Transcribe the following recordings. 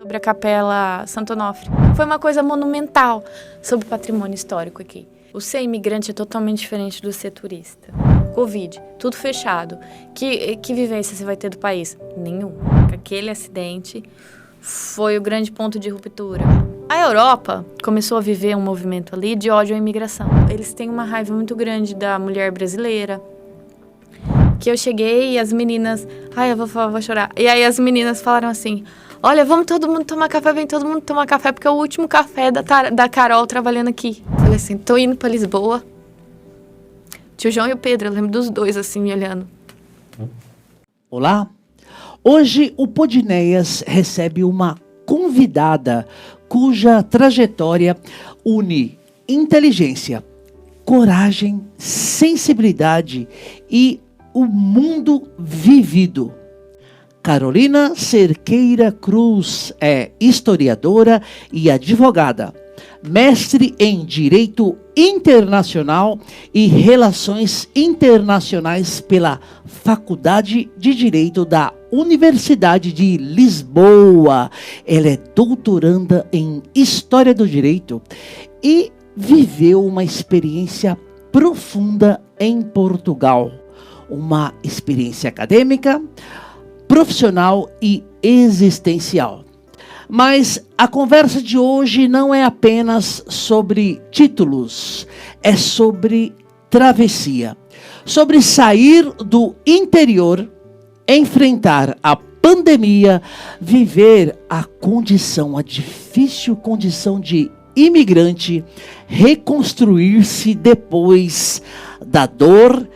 sobre a Capela Santo Onofre. Foi uma coisa monumental sobre o patrimônio histórico aqui. O ser imigrante é totalmente diferente do ser turista. Covid, tudo fechado. Que vivência você vai ter do país? Nenhuma. Aquele acidente foi o grande ponto de ruptura. A Europa começou a viver um movimento ali de ódio à imigração. Eles têm uma raiva muito grande da mulher brasileira. Que eu cheguei e as meninas... Ai, eu vou chorar. E aí as meninas falaram assim... Olha, vamos todo mundo tomar café, vem todo mundo tomar café, porque é o último café da Carol trabalhando aqui. Falei assim, tô indo pra Lisboa. Tio João e o Pedro, eu lembro dos dois assim, me olhando. Olá, hoje o Podineias recebe uma convidada cuja trajetória une inteligência, coragem, sensibilidade e o mundo vivido. Carolina Cerqueira Cruz é historiadora e advogada, mestre em Direito Internacional e Relações Internacionais pela Faculdade de Direito da Universidade de Lisboa. Ela é doutoranda em História do Direito e viveu uma experiência profunda em Portugal. Uma experiência acadêmica, profissional e existencial. Mas a conversa de hoje não é apenas sobre títulos, é sobre travessia, sobre sair do interior, enfrentar a pandemia, viver a difícil condição de imigrante, reconstruir-se depois da dor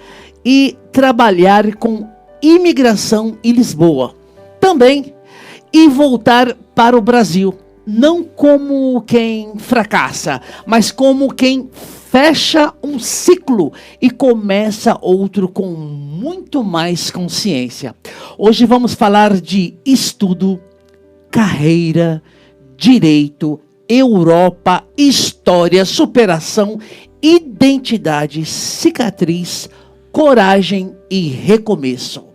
e trabalhar com imigração em Lisboa. Também e voltar para o Brasil, não como quem fracassa, mas como quem fecha um ciclo e começa outro com muito mais consciência. Hoje vamos falar de estudo, carreira, direito, Europa, história, superação, identidade, cicatriz, coragem e recomeço.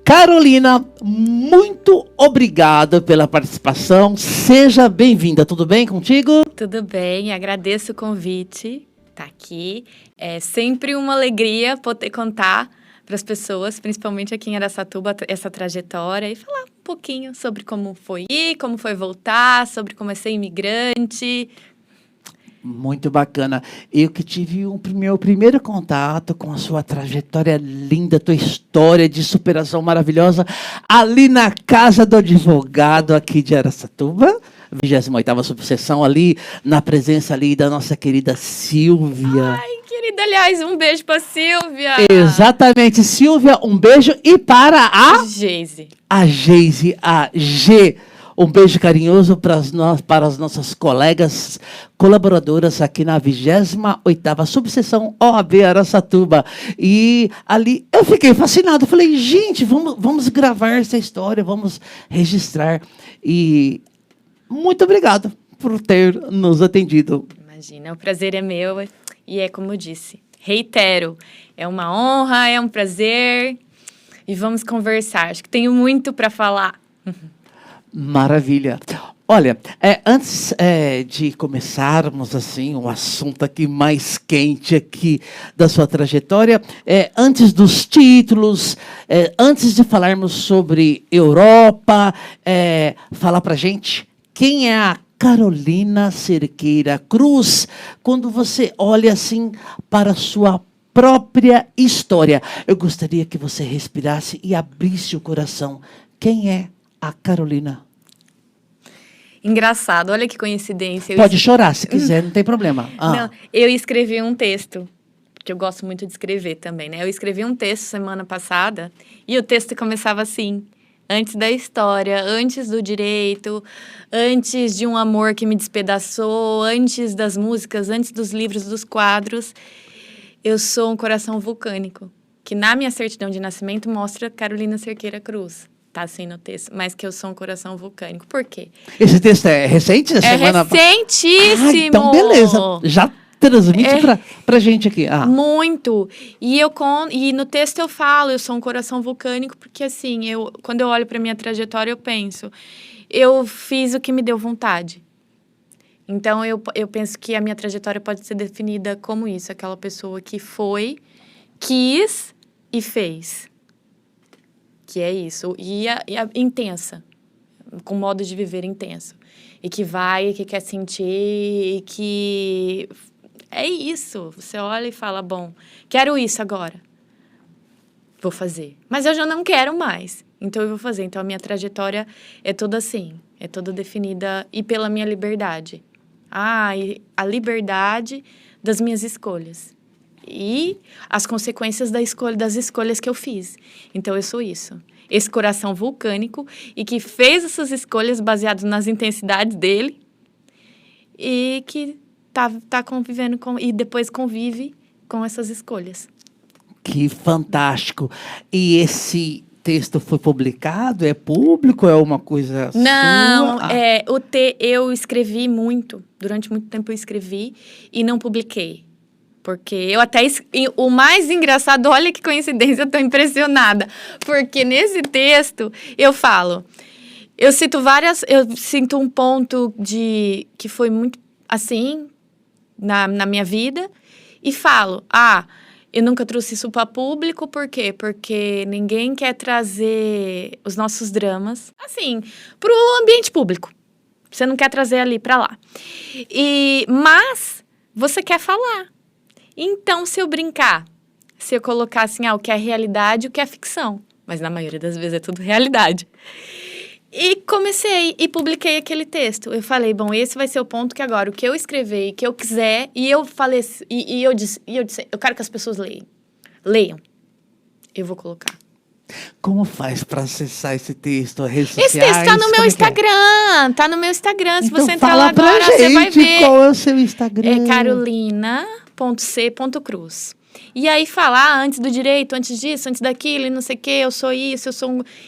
Carolina, muito obrigada pela participação. Seja bem-vinda. Tudo bem contigo? Tudo bem, agradeço o convite. Tá aqui. É sempre uma alegria poder contar para as pessoas, principalmente aqui em Araçatuba, essa trajetória e falar um pouquinho sobre como foi ir, como foi voltar, sobre como é ser imigrante. Muito bacana. Eu que tive meu primeiro contato com a sua trajetória linda, tua história de superação maravilhosa, ali na casa do advogado aqui de Araçatuba, 28ª subseção, ali na presença ali da nossa querida Silvia. Ai, querida, aliás, um beijo para Silvia. Exatamente, Silvia, um beijo. E para a Geise. A Geise, a G. Um beijo carinhoso para as nossas colegas colaboradoras aqui na 28ª subseção OAB Araçatuba. E ali eu fiquei fascinado. Falei, gente, vamos gravar essa história, vamos registrar. E muito obrigado por ter nos atendido. Imagina, o prazer é meu. E é como eu disse, reitero, é uma honra, é um prazer. E vamos conversar. Acho que tenho muito para falar. Maravilha. Olha, antes de começarmos assim o assunto aqui mais quente aqui da sua trajetória, antes dos títulos, antes de falarmos sobre Europa, falar pra gente quem é a Carolina Cerqueira Cruz, quando você olha assim para a sua própria história. Eu gostaria que você respirasse e abrisse o coração. Quem é a Carolina? Engraçado, olha que coincidência. Pode chorar se quiser, não tem problema. Não, eu escrevi um texto, porque eu gosto muito de escrever também, né? Eu escrevi um texto semana passada e o texto começava assim: antes da história, antes do direito, antes de um amor que me despedaçou, antes das músicas, antes dos livros, dos quadros, eu sou um coração vulcânico, que na minha certidão de nascimento mostra Carolina Cerqueira Cruz. Tá assim no texto, mas que eu sou um coração vulcânico. Por quê? Esse texto é recente? Recentíssimo! Ah, então beleza, já transmite pra gente aqui. Muito! E no texto eu falo, eu sou um coração vulcânico, porque assim, quando eu olho pra minha trajetória, eu penso... eu fiz o que me deu vontade. Então, eu penso que a minha trajetória pode ser definida como isso. Aquela pessoa que foi, quis e fez. Que é isso. E a intensa. Com modo de viver intenso. E que vai, que quer sentir, e que... É isso. Você olha e fala, bom, quero isso agora. Vou fazer. Mas eu já não quero mais. Então, eu vou fazer. Então, a minha trajetória é toda assim. É toda definida e pela minha liberdade. E a liberdade das minhas escolhas. E as consequências das escolhas que eu fiz. Então, eu sou isso. Esse coração vulcânico e que fez essas escolhas baseadas nas intensidades dele e que tá convivendo com... E depois convive com essas escolhas. Que fantástico. E esse texto foi publicado? É público? É uma coisa Não, sua? eu escrevi muito. Durante muito tempo eu escrevi e não publiquei. Porque eu até... O mais engraçado, olha que coincidência, eu tô impressionada. Porque nesse texto eu falo... Eu sinto um ponto que foi muito assim na minha vida. E falo, eu nunca trouxe isso para público, por quê? Porque ninguém quer trazer os nossos dramas, assim, para o ambiente público. Você não quer trazer ali para lá. Mas você quer falar. Então, se eu brincar, se eu colocar assim, o que é realidade e o que é ficção. Mas na maioria das vezes é tudo realidade. E comecei e publiquei aquele texto. Eu falei, bom, esse vai ser o ponto que agora, o que eu escrever, o que eu quiser, e eu falei, e eu disse, eu quero que as pessoas leiam. Eu vou colocar. Como faz para acessar esse texto? Redes Esse sociais? texto tá no meu Como é que é? Instagram, tá no meu Instagram. Se Então, você entrar fala lá pra agora, você vai gente ver. qual é o seu Instagram. É carolina.c.cruz. E aí falar antes do direito, antes disso, antes daquilo, e não sei o quê, eu sou isso,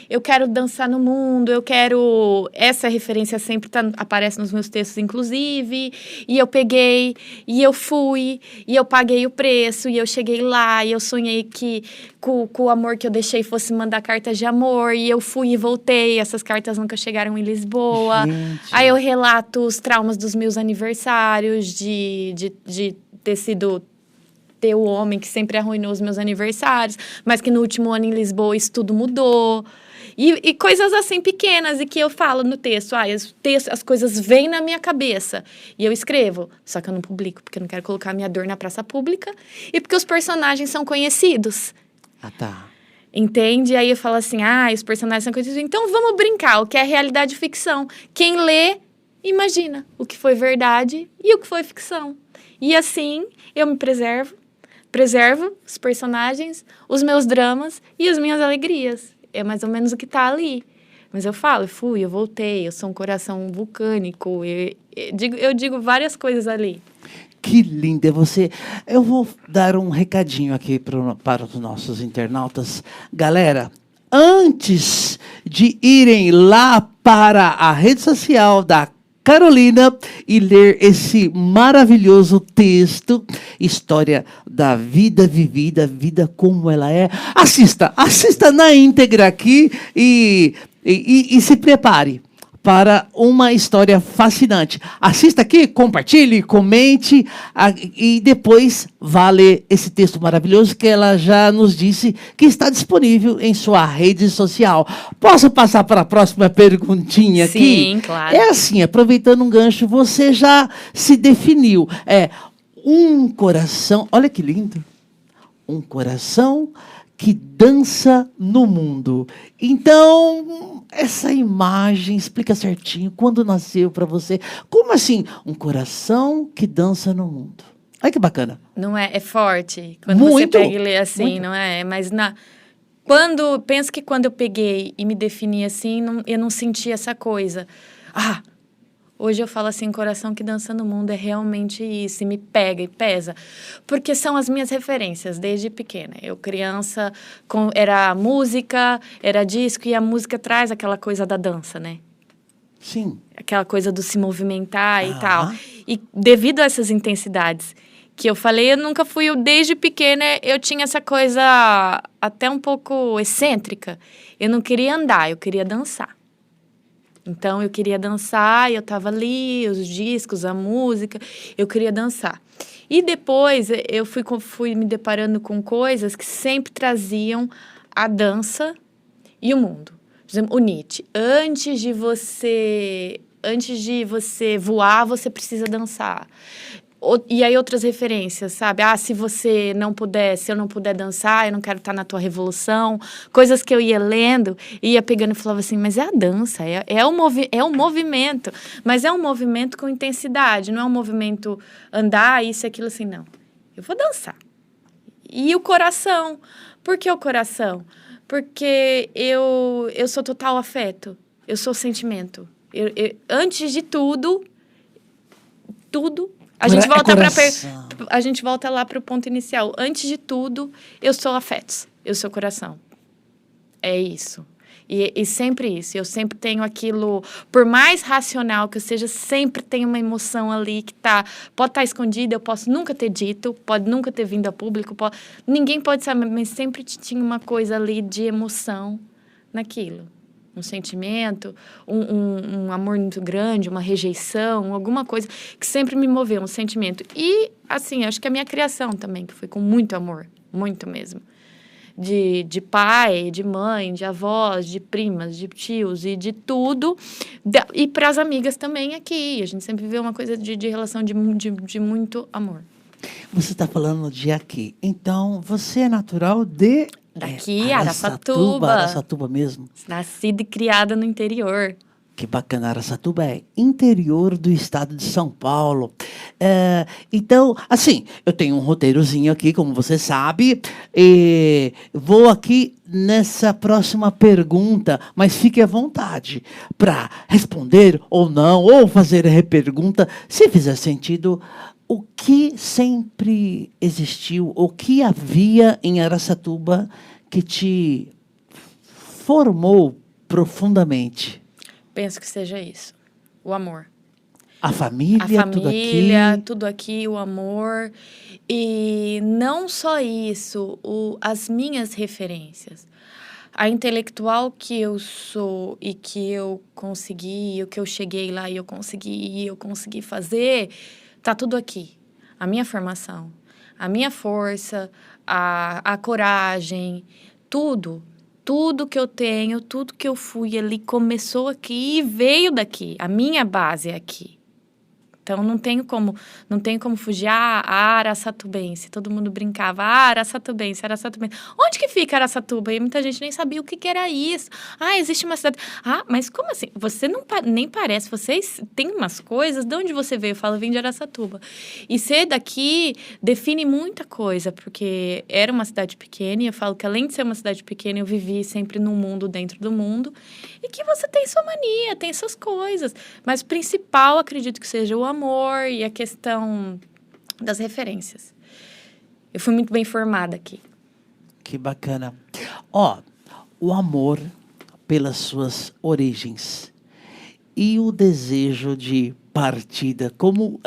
eu quero dançar no mundo, eu quero... Essa referência sempre aparece nos meus textos, inclusive. E eu peguei, e eu fui, e eu paguei o preço, e eu cheguei lá, e eu sonhei que com o amor que eu deixei fosse mandar cartas de amor, e eu fui e voltei, essas cartas nunca chegaram em Lisboa. Gente. Aí eu relato os traumas dos meus aniversários, de ter sido... ter o homem que sempre arruinou os meus aniversários, mas que no último ano em Lisboa isso tudo mudou. E coisas assim pequenas, e que eu falo no texto. As coisas vêm na minha cabeça. E eu escrevo, só que eu não publico, porque eu não quero colocar a minha dor na praça pública. E porque os personagens são conhecidos. Tá. Entende? Aí eu falo assim, os personagens são conhecidos. Então vamos brincar, o que é realidade e ficção. Quem lê, imagina o que foi verdade e o que foi ficção. E assim, eu me preservo os personagens, os meus dramas e as minhas alegrias. É mais ou menos o que tá ali. Mas eu falo, eu voltei, eu sou um coração vulcânico. Eu digo várias coisas ali. Que linda você. Eu vou dar um recadinho aqui para os nossos internautas. Galera, antes de irem lá para a rede social da Carolina e ler esse maravilhoso texto, História da Vida Vivida, Vida Como Ela É. Assista na íntegra aqui e se prepare para uma história fascinante. Assista aqui, compartilhe, comente e depois vá ler esse texto maravilhoso que ela já nos disse que está disponível em sua rede social. Posso passar para a próxima perguntinha aqui? Sim, claro. É assim, aproveitando um gancho, você já se definiu. Um coração, olha que lindo. Um coração que dança no mundo. Então, essa imagem explica certinho quando nasceu para você. Como assim? Um coração que dança no mundo. Olha que bacana. Não é? É forte. Quando Muito, você pega e lê assim, muito. não é? Mas penso que quando eu peguei e me defini assim, eu não senti essa coisa. Hoje eu falo assim, coração que dança no mundo é realmente isso, e me pega e pesa. Porque são as minhas referências, desde pequena. Eu, criança, era música, era disco, e a música traz aquela coisa da dança, né? Sim. Aquela coisa do se movimentar e tal. E devido a essas intensidades que eu falei, eu nunca fui, desde pequena, eu tinha essa coisa até um pouco excêntrica. Eu não queria andar, eu queria dançar. Então, eu queria dançar, e eu estava ali, os discos, a música, eu queria dançar. E depois, eu fui me deparando com coisas que sempre traziam a dança e o mundo. Por exemplo, o Nietzsche. Antes de você voar, você precisa dançar. E aí outras referências, sabe? Se eu não puder dançar, eu não quero estar na tua revolução. Coisas que eu ia lendo, ia pegando e falava assim, mas é a dança, é um movimento. Mas é um movimento com intensidade, não é um movimento andar, isso e aquilo assim, não. Eu vou dançar. E o coração. Por que o coração? Porque eu sou total afeto. Eu sou sentimento. Antes de tudo... A gente volta lá para o ponto inicial. Antes de tudo, eu sou afetos, eu sou coração. É isso. E sempre isso. Eu sempre tenho aquilo, por mais racional que eu seja, sempre tem uma emoção ali que pode estar escondida, eu posso nunca ter dito, pode nunca ter vindo a público, ninguém pode saber, mas sempre tinha uma coisa ali de emoção naquilo. Um sentimento, um amor muito grande, uma rejeição, alguma coisa que sempre me moveu, um sentimento. E, assim, acho que a minha criação também, que foi com muito amor, muito mesmo. De pai, de mãe, de avós, de primas, de tios e de tudo. E para as amigas também aqui. A gente sempre viveu uma coisa de relação de muito amor. Você está falando de aqui. Então, você é natural de... Daqui, Araçatuba. Araçatuba mesmo. Nascida e criada no interior. Que bacana, Araçatuba é interior do estado de São Paulo. Então, assim, eu tenho um roteirozinho aqui, como você sabe, e vou aqui nessa próxima pergunta, mas fique à vontade para responder ou não, ou fazer a repergunta, se fizer sentido. O que sempre existiu, o que havia em Araçatuba que te formou profundamente? Penso que seja isso, o amor. A família, tudo aqui, o amor. E não só isso, as minhas referências. A intelectual que eu sou e que eu consegui, o que eu cheguei lá e eu consegui fazer... Tá tudo aqui. A minha formação, a minha força, a coragem, tudo que eu tenho, tudo que eu fui ali começou aqui e veio daqui. A minha base é aqui. Então, não tenho como fugir. A Araçatubense. Todo mundo brincava. Araçatubense. Onde que fica Araçatuba? E muita gente nem sabia o que era isso. Existe uma cidade. Mas como assim? Você nem parece. Vocês têm umas coisas. De onde você veio? Eu falo, vim de Araçatuba. E ser daqui define muita coisa, porque era uma cidade pequena. E eu falo que, além de ser uma cidade pequena, eu vivi sempre num mundo dentro do mundo. E que você tem sua mania, tem suas coisas. Mas o principal, acredito que seja o amor e a questão das referências. Eu fui muito bem formada aqui. Que bacana. O amor pelas suas origens e o desejo de partida, como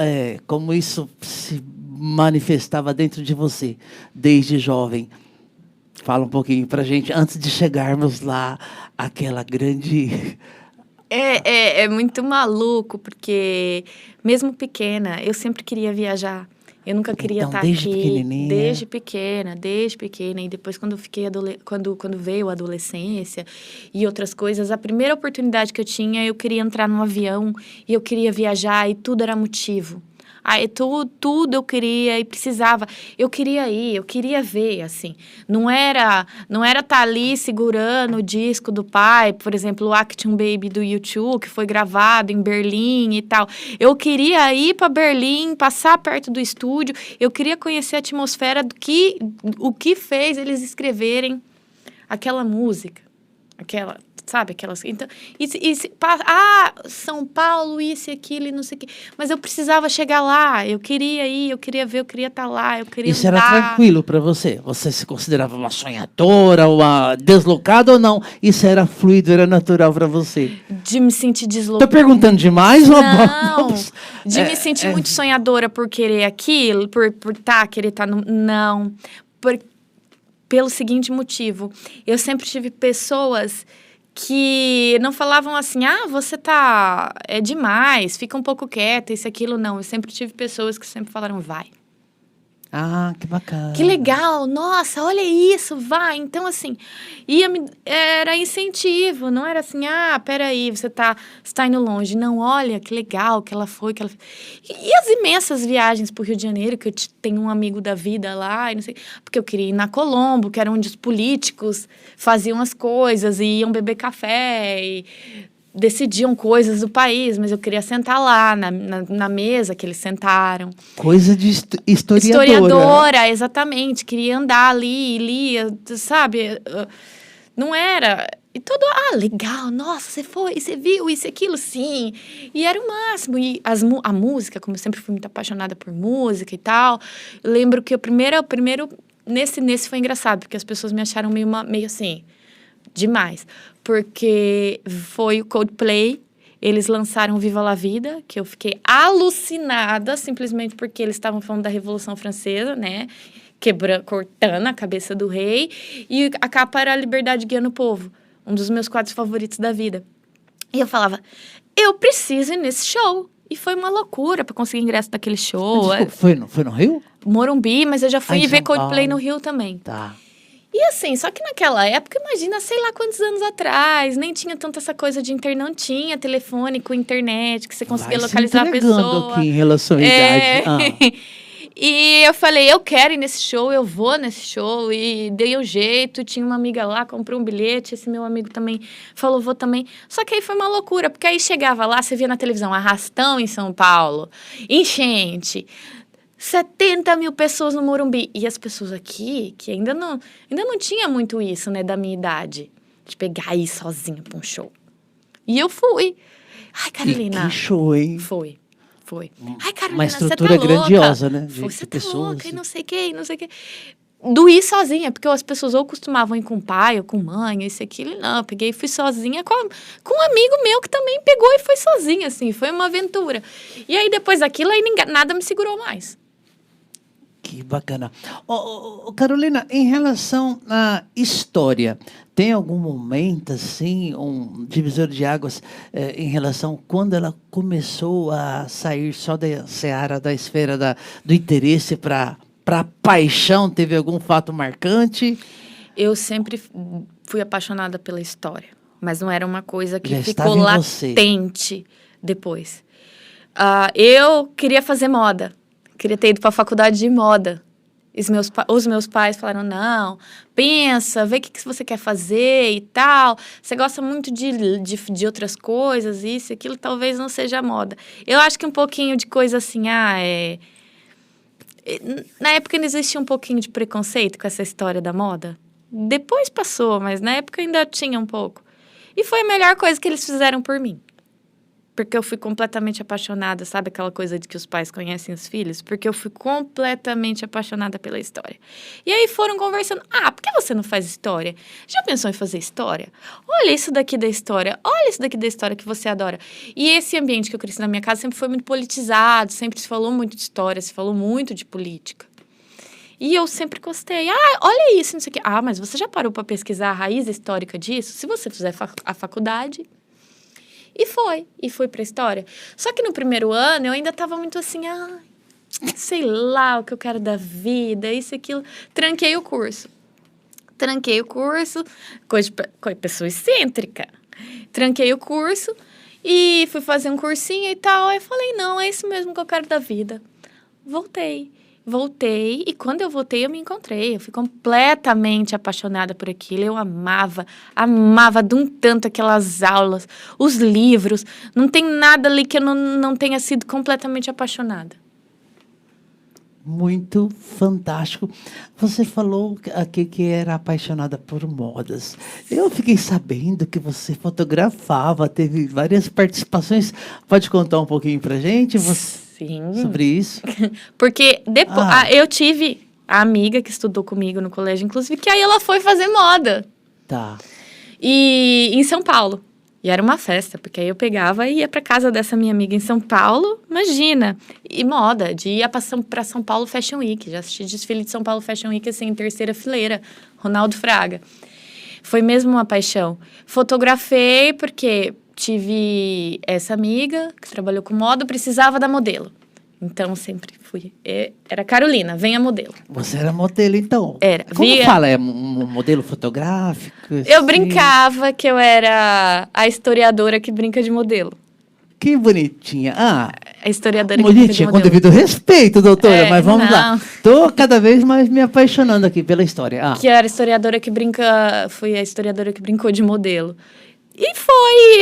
isso se manifestava dentro de você desde jovem? Fala um pouquinho pra gente, antes de chegarmos lá, aquela grande... É muito maluco, porque mesmo pequena, eu sempre queria viajar. Eu nunca queria estar desde aqui. Pequenininha. Desde pequena. E depois, quando veio a adolescência e outras coisas, a primeira oportunidade que eu tinha, eu queria entrar num avião e eu queria viajar e tudo era motivo. Tudo eu queria e precisava. Eu queria ir, eu queria ver, assim. Não era estar ali segurando o disco do pai, por exemplo, o Action Baby do U2, que foi gravado em Berlim e tal. Eu queria ir para Berlim, passar perto do estúdio. Eu queria conhecer a atmosfera o que fez eles escreverem aquela música. Sabe, aquelas... Então, São Paulo, isso e aquilo, e não sei o quê. Mas eu precisava chegar lá, eu queria ir, eu queria ver, eu queria estar lá, eu queria Isso andar. Era tranquilo para você? Você se considerava uma sonhadora, uma deslocada ou não? Isso era fluido, era natural para você? De me sentir deslocada. Tô perguntando demais? Não, de me sentir muito sonhadora por querer aquilo, por querer estar no... Não, pelo seguinte motivo. Eu sempre tive pessoas que não falavam assim, você é demais, fica um pouco quieta, isso, aquilo, não. Eu sempre tive pessoas que sempre falaram, vai. Ah, que bacana. Que legal, nossa, olha isso, vai. Então, assim, era incentivo, não era assim, peraí, você tá indo longe. Não, olha, que legal que ela foi, E as imensas viagens pro Rio de Janeiro, que eu tenho um amigo da vida lá, e não sei, porque eu queria ir na Colombo, que era onde os políticos faziam as coisas, e iam beber café, e decidiam coisas do país, mas eu queria sentar lá, na mesa que eles sentaram. Coisa de historiadora. Historiadora, exatamente. Queria andar ali, lia, sabe? Não era... E todo, legal, nossa, você foi, você viu isso e aquilo, sim. E era o máximo. E a música, como eu sempre fui muito apaixonada por música e tal, eu lembro que o primeiro nesse foi engraçado, porque as pessoas me acharam meio assim, demais. Porque foi o Coldplay, eles lançaram Viva la Vida, que eu fiquei alucinada, simplesmente porque eles estavam falando da Revolução Francesa, né? Cortando a cabeça do rei. E a capa era a Liberdade Guiando o Povo, um dos meus quadros favoritos da vida. E eu falava, eu preciso ir nesse show. E foi uma loucura para conseguir ingresso daquele show. Desculpa, foi no Rio? Morumbi, mas eu já fui ver Coldplay Paulo. No Rio também. Tá. E assim, só que naquela época, imagina, sei lá quantos anos atrás, nem tinha tanto essa coisa de não tinha telefone com internet, que você conseguia localizar a pessoa. Aqui em relação à idade. E eu falei, eu quero ir nesse show, eu vou nesse show, e dei um jeito, tinha uma amiga lá, comprou um bilhete, esse meu amigo também falou, vou também. Só que aí foi uma loucura, porque aí chegava lá, você via na televisão, arrastão em São Paulo, enchente, 70 mil pessoas no Morumbi. E as pessoas aqui, que ainda não tinha muito isso, né, da minha idade, de pegar e ir sozinha pra um show. E eu fui. Ai, Carolina. Que show, hein? Foi. Ai, Carolina, uma estrutura grandiosa, né? Você tá louca, assim. E não sei o que. Do ir sozinha, porque as pessoas ou costumavam ir com o pai ou com mãe, isso, aquilo. Não, eu peguei e fui sozinha com um amigo meu que também pegou e foi sozinha, assim. Foi uma aventura. E aí, depois daquilo, nada me segurou mais. Que bacana. Carolina, em relação à história, tem algum momento, assim, um divisor de águas em relação quando ela começou a sair só da seara, da esfera do interesse para paixão? Teve algum fato marcante? Eu sempre fui apaixonada pela história, mas não era uma coisa que já ficou latente depois. Eu queria fazer moda. Queria ter ido para a faculdade de moda. Os meus pais falaram, não, pensa, vê o que você quer fazer e tal. Você gosta muito de outras coisas, isso e aquilo, talvez não seja moda. Eu acho que um pouquinho de coisa assim, Na época ainda existia um pouquinho de preconceito com essa história da moda. Depois passou, mas na época ainda tinha um pouco. E foi a melhor coisa que eles fizeram por mim. Porque eu fui completamente apaixonada, sabe aquela coisa de que os pais conhecem os filhos? Porque eu fui completamente apaixonada pela história. E aí foram conversando, por que você não faz história? Já pensou em fazer história? Olha isso daqui da história, olha isso daqui da história que você adora. E esse ambiente que eu cresci na minha casa sempre foi muito politizado, sempre se falou muito de história, se falou muito de política. E eu sempre gostei. Olha isso, não sei o quê. Mas você já parou para pesquisar a raiz histórica disso? Se você fizer a faculdade... E fui para a história. Só que no primeiro ano eu ainda estava muito assim, sei lá o que eu quero da vida, isso e aquilo. Tranquei o curso, coisa de pessoa excêntrica. Tranquei o curso e fui fazer um cursinho e tal. Aí eu falei, não, é isso mesmo que eu quero da vida. Voltei e quando eu voltei eu me encontrei. Eu fui completamente apaixonada por aquilo. Eu amava de um tanto aquelas aulas, os livros. Não tem nada ali que eu não tenha sido completamente apaixonada. Muito fantástico. Você falou aqui que era apaixonada por modas. Eu fiquei sabendo que você fotografava, teve várias participações. Pode contar um pouquinho pra gente? Sim. Sobre isso? Porque depois eu tive a amiga que estudou comigo no colégio, inclusive, que aí ela foi fazer moda. Tá. E em São Paulo. E era uma festa, porque aí eu pegava e ia para casa dessa minha amiga em São Paulo, imagina. E moda, de ir para São Paulo Fashion Week. Já assisti desfile de São Paulo Fashion Week, assim, em terceira fileira. Ronaldo Fraga. Foi mesmo uma paixão. Fotografei porque tive essa amiga que trabalhou com moda, precisava da modelo. Então, sempre fui. Era Carolina, venha modelo. Você era modelo, então? Era. Como fala? É um modelo fotográfico? Eu brincava que eu era a historiadora que brinca de modelo. Que bonitinha. A historiadora que brinca de bonitinha, com modelo. devido respeito, doutora, mas vamos não. lá. Tô cada vez mais me apaixonando aqui pela história. Que eu era historiadora que brinca... Fui a historiadora que brincou de modelo. E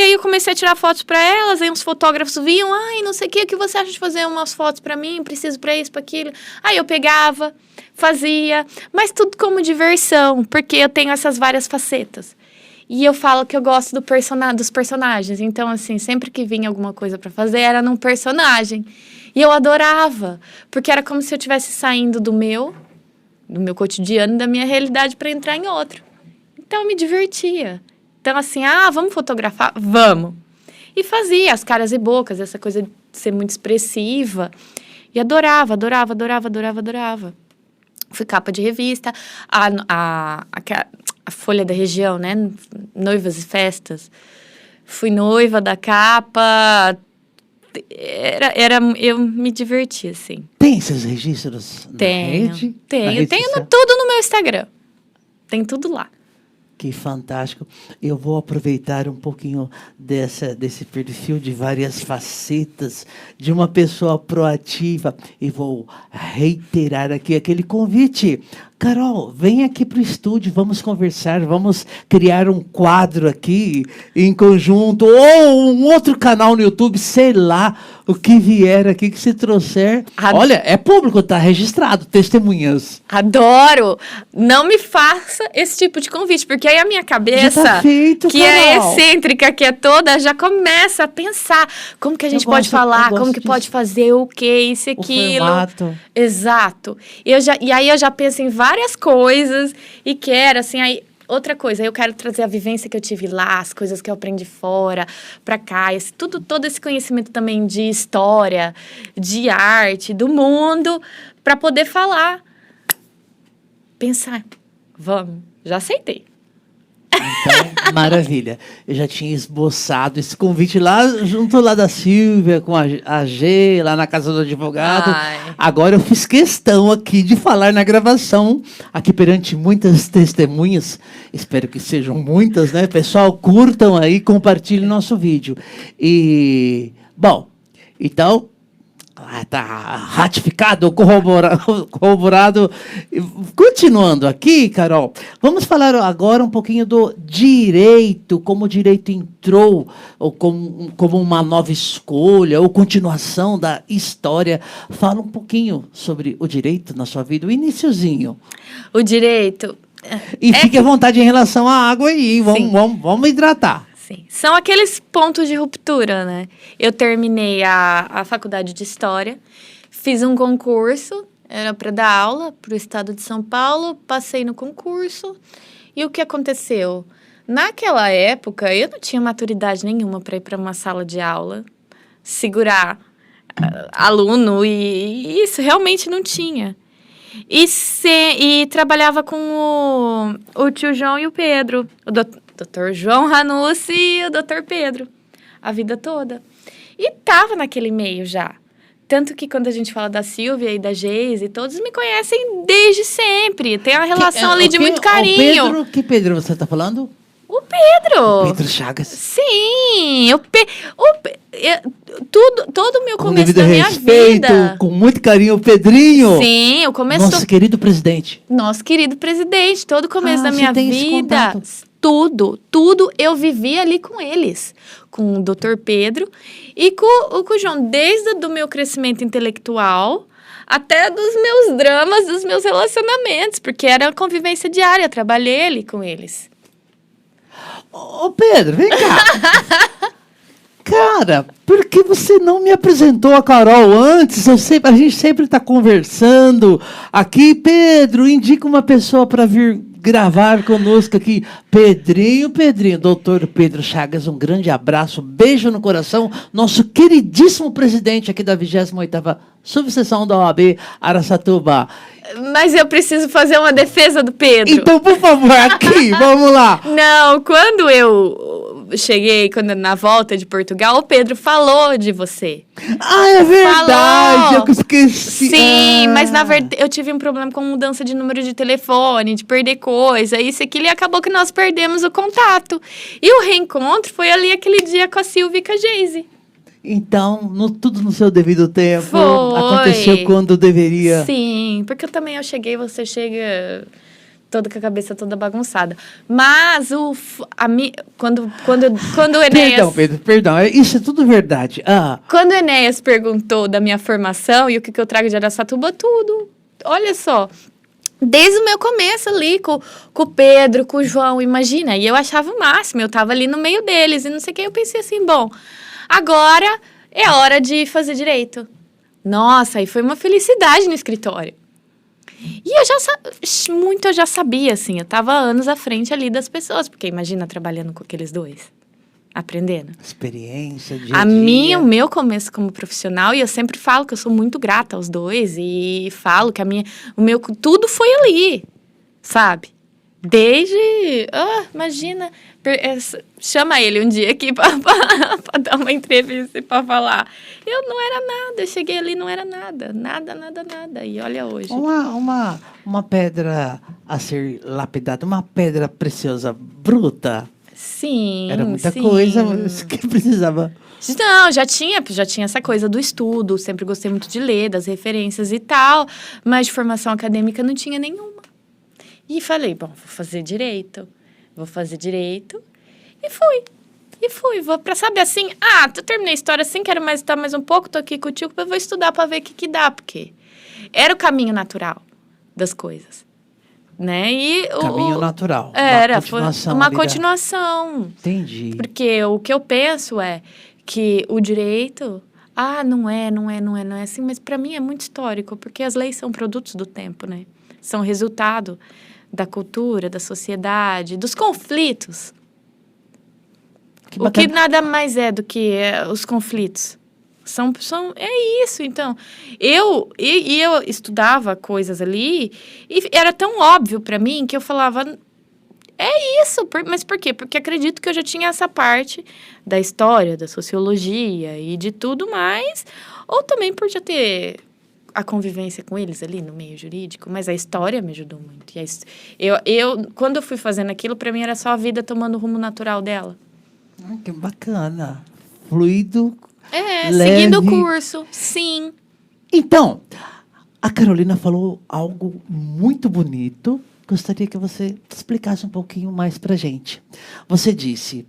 aí eu comecei a tirar fotos para elas, aí uns fotógrafos vinham, não sei o que você acha de fazer umas fotos para mim, preciso para isso, para aquilo. Aí eu pegava, fazia, mas tudo como diversão, porque eu tenho essas várias facetas. E eu falo que eu gosto dos personagens, então assim, sempre que vinha alguma coisa para fazer, era num personagem. E eu adorava, porque era como se eu estivesse saindo do meu cotidiano, da minha realidade para entrar em outro. Então eu me divertia. Então, assim, vamos fotografar? Vamos. E fazia as caras e bocas, essa coisa de ser muito expressiva. E adorava. Fui capa de revista, a Folha da Região, né? Noivas e festas. Fui noiva da capa. Eu me divertia, assim. Tem esses registros na rede? Tenho tudo no meu Instagram. Tem tudo lá. Que fantástico. Eu vou aproveitar um pouquinho desse perfil de várias facetas de uma pessoa proativa e vou reiterar aqui aquele convite. Carol, vem aqui para o estúdio, vamos conversar, vamos criar um quadro aqui em conjunto, ou um outro canal no YouTube, sei lá, o que vier aqui que se trouxer. Olha, é público, tá registrado, testemunhas. Adoro! Não me faça esse tipo de convite, porque aí a minha cabeça, já tá feito, que Carol. é excêntrica, que é toda, já começa a pensar como que a gente pode falar, como que pode fazer o que, isso e aquilo. O formato. Exato. E aí eu já penso em várias coisas e quero, assim, aí... Outra coisa, eu quero trazer a vivência que eu tive lá, as coisas que eu aprendi fora, pra cá, todo esse conhecimento também de história, de arte, do mundo, pra poder falar. Pensar, vamos, já aceitei. Então, maravilha. Eu já tinha esboçado esse convite lá, junto lá da Silvia, com a G, lá na casa do advogado. Ai. Agora eu fiz questão aqui de falar na gravação, aqui perante muitas testemunhas. Espero que sejam muitas, né? Pessoal, curtam aí, compartilhem nosso vídeo. E, bom, então... Está ratificado, corroborado. Continuando aqui, Carol, vamos falar agora um pouquinho do direito, como o direito entrou, ou como uma nova escolha, ou continuação da história. Fala um pouquinho sobre o direito na sua vida, o iniciozinho. O direito... E fique à vontade em relação à água aí, vamos hidratar. Sim. São aqueles pontos de ruptura, né? Eu terminei a faculdade de História, fiz um concurso, era para dar aula para o estado de São Paulo, passei no concurso. E o que aconteceu? Naquela época, eu não tinha maturidade nenhuma para ir para uma sala de aula, segurar aluno, e isso realmente não tinha. E trabalhava com o tio João e o Pedro, o Dr. João Ranucci e o Dr. Pedro, a vida toda. E tava naquele meio já. Tanto que quando a gente fala da Silvia e da Geise, todos me conhecem desde sempre. Tem uma relação ali de muito carinho. Pedro, que Pedro você está falando? O Pedro. O Pedro Chagas. Sim. Todo o meu Com começo devido da minha respeito, vida. com muito carinho, o Pedrinho. Sim, o começo... Nosso querido presidente. Nosso querido presidente. Todo o começo da minha você tem esse vida. contato. Tudo eu vivi ali com eles. Com o Dr. Pedro e com o João. Desde o meu crescimento intelectual até dos meus dramas, dos meus relacionamentos. Porque era convivência diária. Trabalhei ali com eles. Ô, Pedro, vem cá. Cara, por que você não me apresentou a Carol antes? A gente sempre está conversando. Aqui, Pedro, indica uma pessoa para vir gravar conosco aqui. Pedrinho, doutor Pedro Chagas, um grande abraço, beijo no coração. Nosso queridíssimo presidente aqui da 28ª Subseção da OAB Araçatuba. Mas eu preciso fazer uma defesa do Pedro. Então, por favor, aqui, vamos lá. Não, quando eu cheguei, na volta de Portugal, o Pedro falou de você. Ah, é verdade, eu esqueci. Sim, mas na verdade eu tive um problema com mudança de número de telefone, de perder coisa, isso e aquilo, e acabou que nós perdemos o contato. E o reencontro foi ali aquele dia com a Silvia e com a Geise. Então, tudo no seu devido tempo. Foi. Aconteceu quando deveria. Sim, porque eu cheguei, você chega toda com a cabeça toda bagunçada. Mas quando o Enéas... Perdão, isso é tudo verdade. Quando o Enéas perguntou da minha formação e o que eu trago de Araçatuba, tudo. Olha só, desde o meu começo ali, com o Pedro, com o João, imagina. E eu achava o máximo, eu tava ali no meio deles e não sei o que. Eu pensei assim, bom, agora é hora de fazer direito. Nossa, aí foi uma felicidade no escritório. E eu já sabia, assim, eu tava anos à frente ali das pessoas, porque imagina trabalhando com aqueles dois, aprendendo. Experiência, dia a dia. O meu começo como profissional, e eu sempre falo que eu sou muito grata aos dois, e falo que tudo foi ali, sabe? Desde, imagina, chama ele um dia aqui para dar uma entrevista e para falar. Eu não era nada, eu cheguei ali não era nada, nada. E olha hoje. Uma pedra a ser lapidada, uma pedra preciosa, bruta. Sim, era muita coisa, mas que precisava. Não, já tinha essa coisa do estudo, sempre gostei muito de ler, das referências e tal, mas de formação acadêmica não tinha nenhuma. E falei, bom, vou fazer direito. E fui. Pra saber assim, eu terminei a história assim, quero estudar mais um pouco, tô aqui contigo, eu vou estudar pra ver o que dá, porque era o caminho natural das coisas, né? E caminho natural. Foi uma continuação. Entendi. Porque o que eu penso é que o direito, não é assim, mas pra mim é muito histórico, porque as leis são produtos do tempo, né? São resultado da cultura, da sociedade, dos conflitos. O que nada mais é do que os conflitos. É isso, então. Eu estudava coisas ali e era tão óbvio para mim que eu falava, é isso, mas por quê? Porque acredito que eu já tinha essa parte da história, da sociologia e de tudo mais, ou também por já ter a convivência com eles ali no meio jurídico, mas a história me ajudou muito. Quando eu fui fazendo aquilo, para mim era só a vida tomando o rumo natural dela. Que bacana. Fluido, leve. Seguindo o curso, sim. Então, a Carolina falou algo muito bonito. Gostaria que você explicasse um pouquinho mais para a gente. Você disse,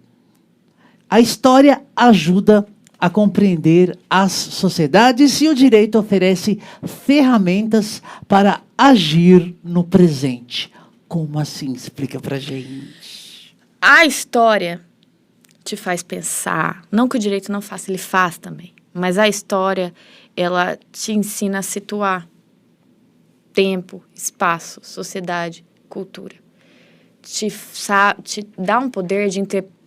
a história ajuda a compreender as sociedades e o direito oferece ferramentas para agir no presente. Como assim? Explica pra gente. A história te faz pensar. Não que o direito não faça, ele faz também. Mas a história, ela te ensina a situar tempo, espaço, sociedade, cultura. Te dá um poder de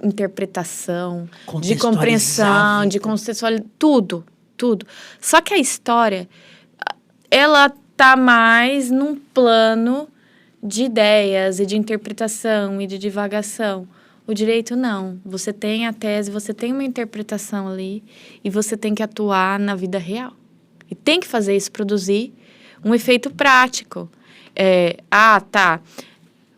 interpretação, de compreensão, de contextualização, tudo. Só que a história, ela tá mais num plano de ideias e de interpretação e de divagação. O direito, não. Você tem a tese, você tem uma interpretação ali e você tem que atuar na vida real. E tem que fazer isso, produzir um efeito prático.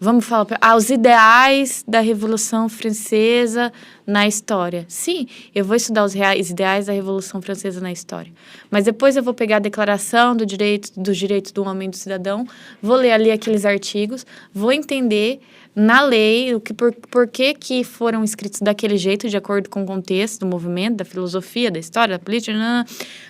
Vamos falar, os ideais da Revolução Francesa na história. Sim, eu vou estudar os ideais da Revolução Francesa na história. Mas depois eu vou pegar a Declaração dos Direitos do Homem e do Cidadão, vou ler ali aqueles artigos, vou entender na lei por que foram escritos daquele jeito, de acordo com o contexto do movimento, da filosofia, da história, da política,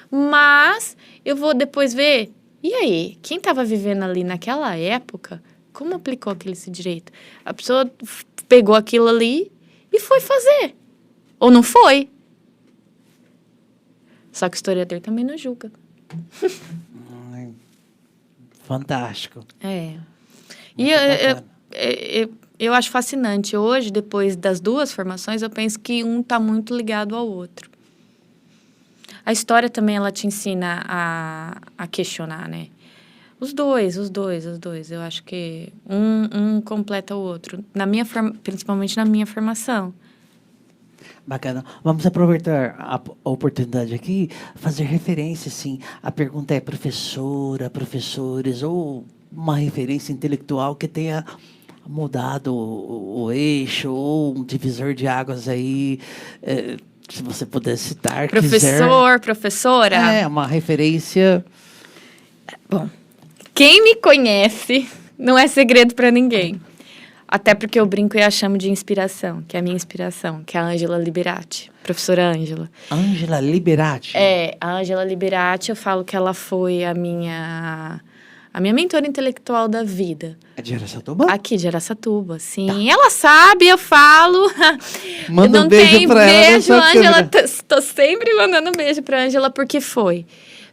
mas eu vou depois ver, e aí, quem estava vivendo ali naquela época... Como aplicou esse direito? A pessoa pegou aquilo ali e foi fazer. Ou não foi. Só que o historiador também não julga. Fantástico. E eu acho fascinante. Hoje, depois das duas formações, eu penso que um está muito ligado ao outro. A história também, ela te ensina a questionar, né? Os dois. Eu acho que um completa o outro. Principalmente na minha formação. Bacana. Vamos aproveitar a oportunidade aqui, fazer referência, assim. A pergunta é professora, professores, ou uma referência intelectual que tenha mudado o eixo, ou um divisor de águas aí, se você puder citar. Professora. É, uma referência. Bom, quem me conhece não é segredo para ninguém. Até porque eu brinco e a chamo de inspiração, que é a minha inspiração, que é a Ângela Liberati, professora Ângela. Ângela Liberati? É, a Ângela Liberati, eu falo que ela foi a minha mentora intelectual da vida. É de Araçatuba? Aqui de Araçatuba, sim. Tá. Ela sabe, eu falo. Manda um beijo pra ela. Beijo, Ângela. Tô sempre mandando um beijo pra Ângela, porque foi.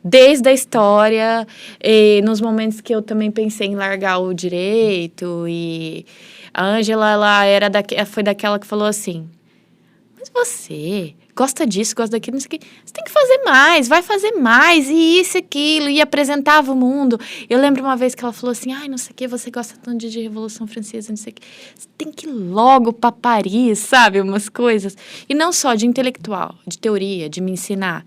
Desde a história, nos momentos que eu também pensei em largar o direito, e a Ângela, foi daquela que falou assim, mas você gosta disso, gosta daquilo, não sei o quê, você tem que fazer mais, vai fazer mais, e isso, aquilo, e apresentava o mundo. Eu lembro uma vez que ela falou assim, não sei o quê, você gosta tanto de Revolução Francesa, não sei o quê, você tem que ir logo para Paris, sabe, umas coisas. E não só de intelectual, de teoria, de me ensinar.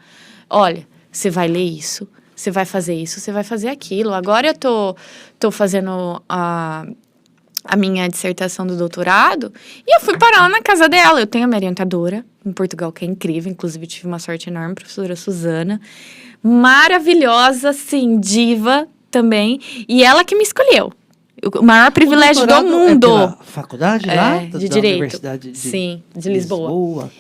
Olha, você vai ler isso, você vai fazer isso, você vai fazer aquilo. Agora eu tô fazendo a minha dissertação do doutorado e eu fui parar lá na casa dela. Eu tenho a minha orientadora em Portugal, que é incrível. Inclusive, tive uma sorte enorme, professora Suzana. Maravilhosa, sim, diva também. E ela que me escolheu. O maior privilégio do mundo. É pela faculdade lá? De da Direito. Universidade Sim, de Lisboa.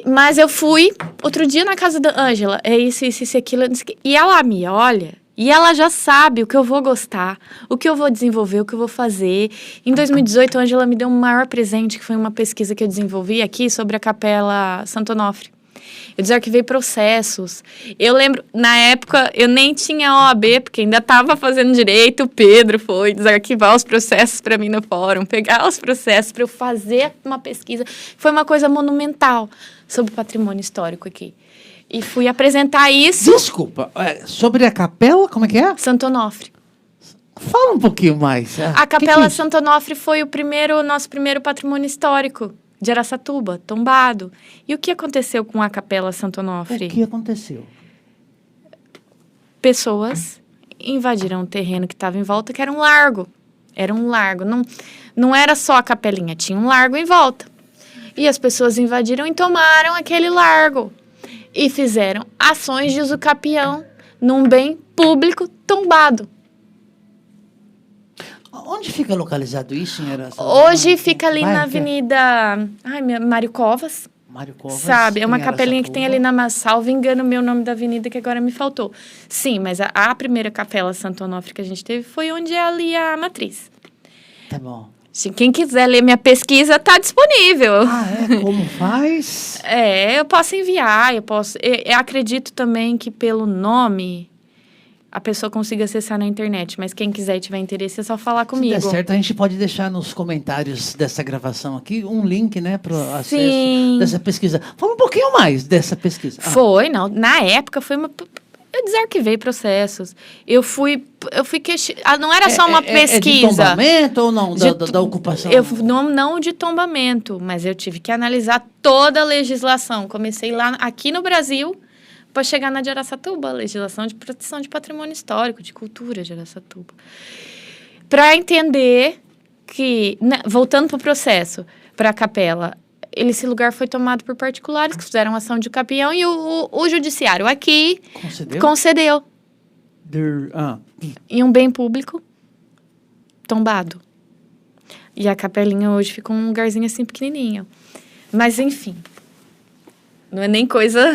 Mas eu fui outro dia na casa da Ângela, isso, aquilo, e ela me olha, e ela já sabe o que eu vou gostar, o que eu vou desenvolver, o que eu vou fazer. Em 2018, a Ângela me deu um maior presente, que foi uma pesquisa que eu desenvolvi aqui sobre a Capela Santo Onofre. Eu desarquivei processos. Eu lembro, na época, eu nem tinha OAB, porque ainda estava fazendo direito. O Pedro foi desarquivar os processos para mim no fórum, pegar os processos para eu fazer uma pesquisa. Foi uma coisa monumental sobre patrimônio histórico aqui. E fui apresentar isso... Desculpa, sobre a capela, como é que é? Santo Onofre. Fala um pouquinho mais. A Capela Santo Onofre foi nosso primeiro patrimônio histórico. De Araçatuba, tombado. E o que aconteceu com a Capela Santo Onofre? O que aconteceu? Pessoas invadiram o terreno que estava em volta, que era um largo. Era um largo. Não era só a capelinha, tinha um largo em volta. E as pessoas invadiram e tomaram aquele largo. E fizeram ações de usucapião num bem público tombado. Onde fica localizado isso em Araçatuba? Hoje fica ali na Avenida Mário Covas. Mário Covas. Sabe, é uma capelinha que tem ali na salvo engano o meu nome da avenida, que agora me faltou. Sim, mas a primeira Capela Santo Onofre que a gente teve foi onde é ali a matriz. Tá bom. Se quem quiser ler minha pesquisa, está disponível. Como faz? Eu posso enviar, eu acredito também que pelo nome a pessoa consiga acessar na internet, mas quem quiser e tiver interesse é só falar comigo. Se der certo, a gente pode deixar nos comentários dessa gravação aqui um link, né, para o acesso dessa pesquisa. Fala um pouquinho mais dessa pesquisa. Na época foi uma... Eu desarquivei processos. Eu fui não era só uma pesquisa. De tombamento ou não? Da ocupação? Não de tombamento, mas eu tive que analisar toda a legislação. Comecei lá aqui no Brasil para chegar na de Araçatuba, legislação de proteção de patrimônio histórico, de cultura de Araçatuba. Para entender que, voltando para o processo, para a capela, esse lugar foi tomado por particulares que fizeram ação de capião e o judiciário aqui concedeu em um bem público tombado. E a capelinha hoje ficou um lugarzinho assim pequenininho. Mas, enfim... Não é nem coisa...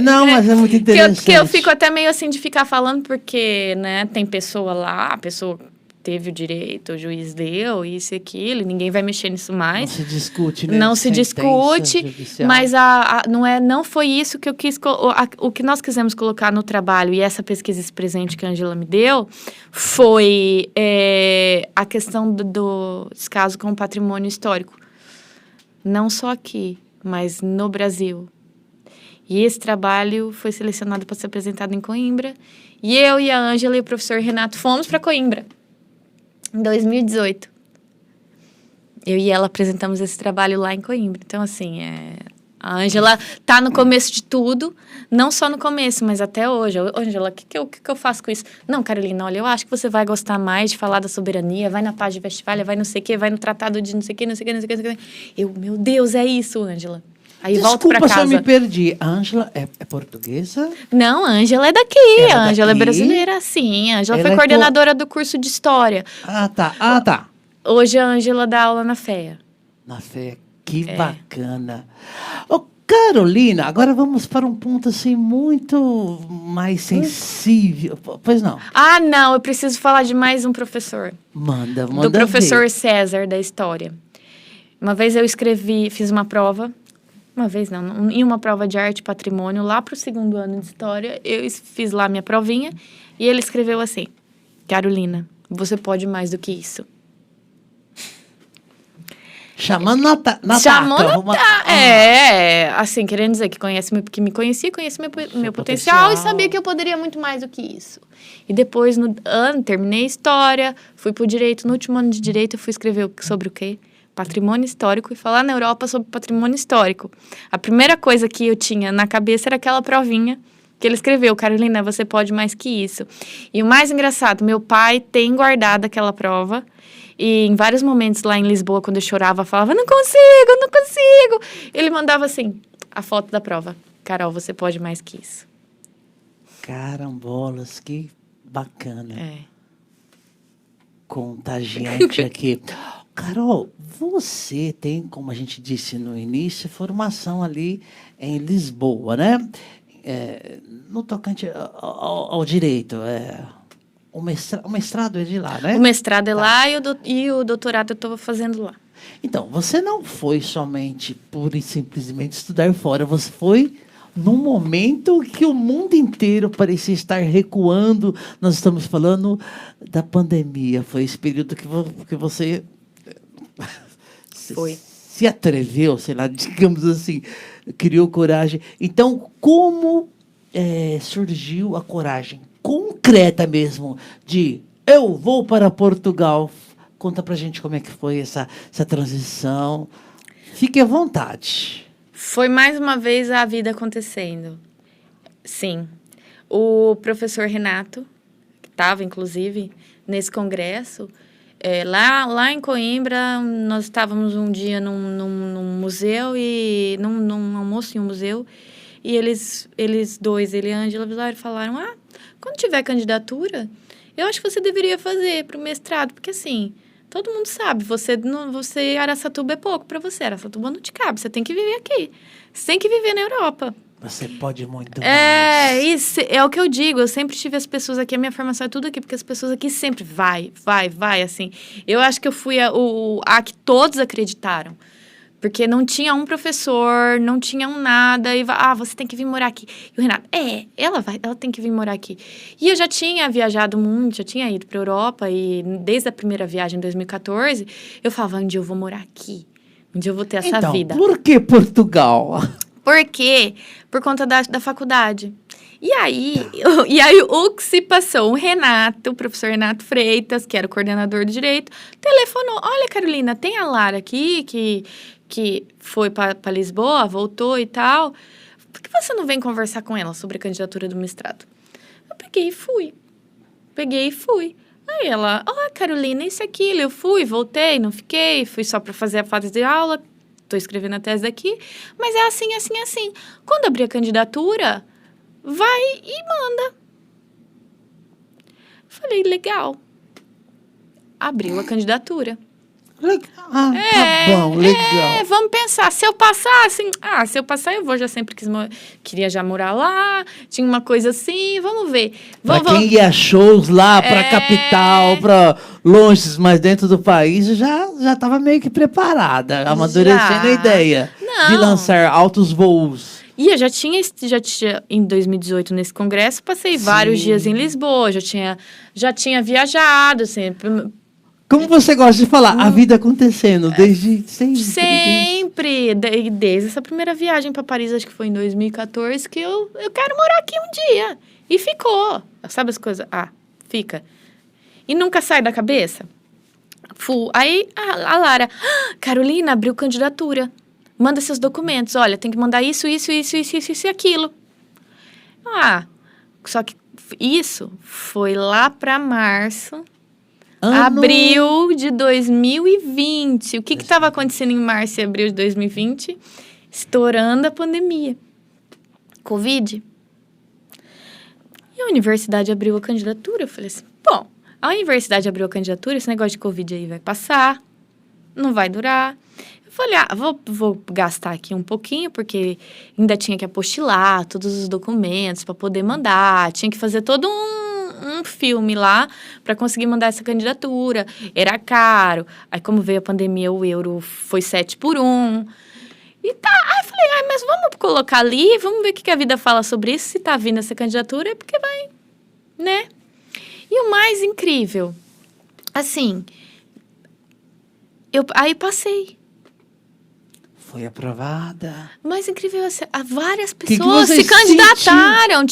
Não, mas é muito interessante. Que eu fico até meio assim de ficar falando, porque, né, tem pessoa lá, a pessoa teve o direito, o juiz deu, isso e aquilo, e ninguém vai mexer nisso mais. Não se discute, né? Não se discute, judicial. mas não foi isso que eu quis... O que nós quisemos colocar no trabalho, e essa pesquisa, esse presente que a Ângela me deu, foi a questão do descaso com o patrimônio histórico. Não só aqui, mas no Brasil. E esse trabalho foi selecionado para ser apresentado em Coimbra. E eu e a Ângela e o professor Renato fomos para Coimbra, em 2018. Eu e ela apresentamos esse trabalho lá em Coimbra. Então, assim, a Ângela tá no começo de tudo, não só no começo, mas até hoje. Ângela, o que eu faço com isso? Não, Carolina, olha, eu acho que você vai gostar mais de falar da soberania, vai na Paz de Westfália, vai não sei o quê, vai no Tratado de não sei o quê, não sei o quê, não sei o quê, não sei o quê. Meu Deus, é isso, Ângela. Aí volto pra casa. Desculpa se eu me perdi. A Ângela é portuguesa? Não, a Ângela é daqui. A Ângela é brasileira, sim. A Ângela foi coordenadora do curso de História. Ah, tá. Hoje a Ângela dá aula na FEA. Na FEA, que bacana. Ô, Carolina, agora vamos para um ponto assim muito mais sensível. Pois não. Ah, não, eu preciso falar de mais um professor. Manda do professor ver. César, da História. Uma vez eu fiz uma prova. Uma vez não, em uma prova de arte e patrimônio, lá para o 2º ano de História, eu fiz lá minha provinha e ele escreveu assim: Carolina, você pode mais do que isso. Chamando Natália. Chamou assim, querendo dizer que me conhecia meu potencial e sabia que eu poderia muito mais do que isso. E depois, no ano, terminei História, fui para o Direito. No último ano de Direito, eu fui escrever sobre o quê? Patrimônio histórico e falar na Europa sobre patrimônio histórico. A primeira coisa que eu tinha na cabeça era aquela provinha que ele escreveu: Carolina, você pode mais que isso. E o mais engraçado, meu pai tem guardado aquela prova e em vários momentos lá em Lisboa, quando eu chorava, falava, não consigo. Ele mandava assim, a foto da prova: Carol, você pode mais que isso. Carambolas, que bacana. Contagiante aqui. Carol, você tem, como a gente disse no início, formação ali em Lisboa, né? No tocante ao direito, o mestrado é de lá, né? O mestrado é lá e o doutorado eu estou fazendo lá. Então, você não foi somente pura e simplesmente estudar fora, você foi num momento que o mundo inteiro parecia estar recuando. Nós estamos falando da pandemia, foi esse período que você... se atreveu, sei lá, digamos assim, criou coragem. Então, como surgiu a coragem concreta mesmo de eu vou para Portugal? Conta pra gente como é que foi essa transição. Fique à vontade. Foi mais uma vez a vida acontecendo. Sim. O professor Renato, que estava, inclusive, nesse congresso... lá em Coimbra, nós estávamos um dia num museu, num almoço em um museu, e eles dois, ele e a Ângela, falaram, quando tiver candidatura, eu acho que você deveria fazer para o mestrado, porque assim, todo mundo sabe, você Araçatuba é pouco para você, Araçatuba não te cabe, você tem que viver aqui, você tem que viver na Europa. Você pode muito mais. Isso é o que eu digo. Eu sempre tive as pessoas aqui, a minha formação é tudo aqui, porque as pessoas aqui sempre vai, assim. Eu acho que eu fui a que todos acreditaram. Porque não tinha um professor, não tinha um nada, e você tem que vir morar aqui. E o Renato, ela tem que vir morar aqui. E eu já tinha viajado muito, já tinha ido para a Europa, e desde a primeira viagem, em 2014, eu falava, um dia eu vou morar aqui, um dia eu vou ter essa vida. Por que Portugal? Por quê? Por conta da faculdade. E aí, o que se passou? O professor Renato Freitas, que era o coordenador do direito, telefonou. Olha, Carolina, tem a Lara aqui, que foi para Lisboa, voltou e tal. Por que você não vem conversar com ela sobre a candidatura do mestrado? Eu peguei e fui. Aí ela, Carolina, isso e aquilo. Eu fui, voltei, não fiquei. Fui só para fazer a fase de aula. Estou escrevendo a tese daqui, mas é assim. Quando abrir a candidatura, vai e manda. Falei, legal. Abriu a candidatura. Tá bom, legal. Vamos pensar, se eu passar, assim, se eu passar eu vou, já sempre queria já morar lá, tinha uma coisa assim, vamos ver. Pra quem ia a shows lá, pra capital, pra longe, mas dentro do país, já estava meio que preparada, amadurecendo a ideia de lançar altos voos. E eu já tinha em 2018, nesse congresso, passei vários dias em Lisboa, já tinha viajado, assim. Como você gosta de falar, a vida acontecendo, desde sempre. Sempre! Desde essa primeira viagem para Paris, acho que foi em 2014, que eu quero morar aqui um dia. E ficou. Sabe as coisas? Fica. E nunca sai da cabeça. Aí a Lara, Carolina, abriu candidatura. Manda seus documentos. Olha, tem que mandar isso e aquilo. Só que isso foi lá para março. Abril de 2020. O que estava acontecendo em março e abril de 2020? Estourando a pandemia. Covid. E a universidade abriu a candidatura. Eu falei assim, bom, a universidade abriu a candidatura, esse negócio de Covid aí vai passar, não vai durar. Eu falei, vou gastar aqui um pouquinho, porque ainda tinha que apostilar todos os documentos para poder mandar, tinha que fazer todo um filme lá para conseguir mandar essa candidatura. Era caro. Aí, como veio a pandemia, o euro foi 7 por 1. E tá. Aí eu falei, mas vamos colocar ali, vamos ver o que a vida fala sobre isso. Se tá vindo essa candidatura, é porque vai, né? E o mais incrível, assim, aí passei. Foi aprovada. O mais incrível é assim, várias pessoas se candidataram.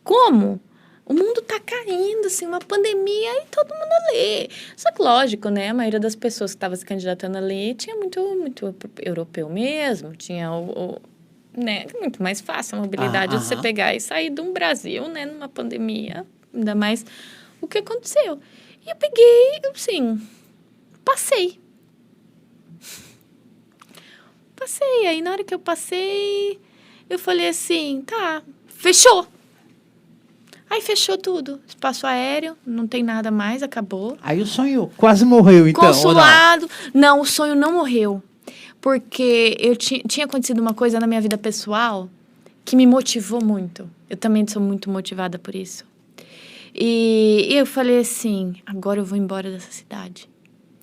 Como? O mundo tá caindo, assim, uma pandemia e todo mundo ali. Só que, lógico, né? A maioria das pessoas que estavam se candidatando ali tinha muito europeu mesmo. Tinha né? Muito mais fácil a mobilidade de você pegar e sair de um Brasil, né? Numa pandemia. Ainda mais o que aconteceu. E eu peguei, assim, passei. Aí na hora que eu passei, eu falei assim, tá, fechou. Aí fechou tudo. Espaço aéreo, não tem nada mais, acabou. Aí o sonho quase morreu, então. Consulado. Não, o sonho não morreu. Porque tinha acontecido uma coisa na minha vida pessoal que me motivou muito. Eu também sou muito motivada por isso. E eu falei assim, agora eu vou embora dessa cidade.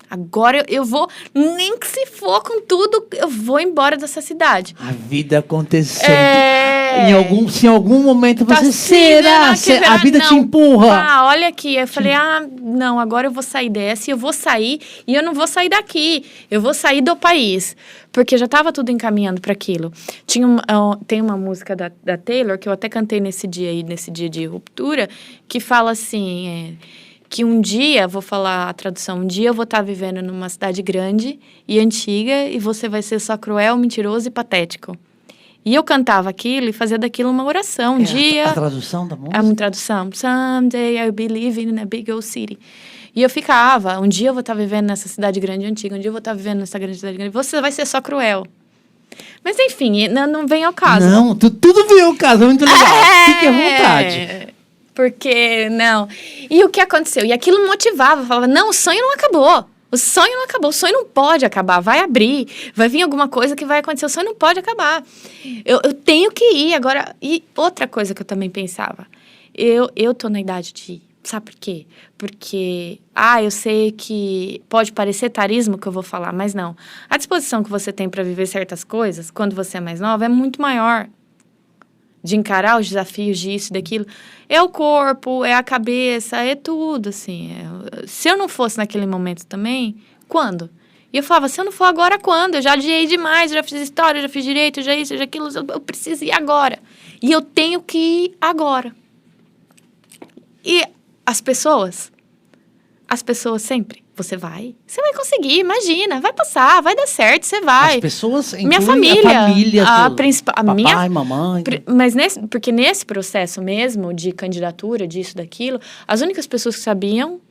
Agora eu vou, nem que se for com tudo, eu vou embora dessa cidade. A vida acontecendo. Se em algum momento você será, a vida te empurra. Olha aqui, eu falei, não, agora eu vou sair dessa e eu vou sair, e eu não vou sair daqui, eu vou sair do país, porque já estava tudo encaminhando para aquilo. Tem uma música da Taylor, que eu até cantei nesse dia de ruptura, que fala assim, que um dia, vou falar a tradução, um dia eu vou estar vivendo numa cidade grande e antiga e você vai ser só cruel, mentiroso e patético. E eu cantava aquilo e fazia daquilo uma oração. A tradução da música? É uma tradução. Someday I'll be living in a big old city. E eu ficava, um dia eu vou estar vivendo nessa cidade grande e antiga, um dia eu vou estar vivendo nessa grande cidade grande, você vai ser só cruel. Mas enfim, não vem ao caso. Não, tudo vem ao caso, é muito legal. Fique à vontade. Porque, não. E o que aconteceu? E aquilo me motivava. Eu falava, não, o sonho não acabou. O sonho não acabou. O sonho não pode acabar. Vai abrir. Vai vir alguma coisa que vai acontecer. O sonho não pode acabar. Eu tenho que ir agora. E outra coisa que eu também pensava. Eu tô na idade de ir. Sabe por quê? Porque, eu sei que pode parecer tarismo que eu vou falar, mas não. A disposição que você tem para viver certas coisas, quando você é mais nova, é muito maior. De encarar os desafios disso, daquilo. É o corpo, é a cabeça, é tudo, assim. Se eu não fosse naquele momento também, quando? E eu falava, se eu não for agora, quando? Eu já adiei demais, já fiz história, já fiz direito, já isso, já aquilo, eu preciso ir agora. E eu tenho que ir agora. E as pessoas sempre, você vai conseguir, imagina, vai passar, vai dar certo, você vai. As pessoas minha família, a papai, mamãe. Mas porque nesse processo mesmo de candidatura, disso, daquilo, as únicas pessoas que sabiam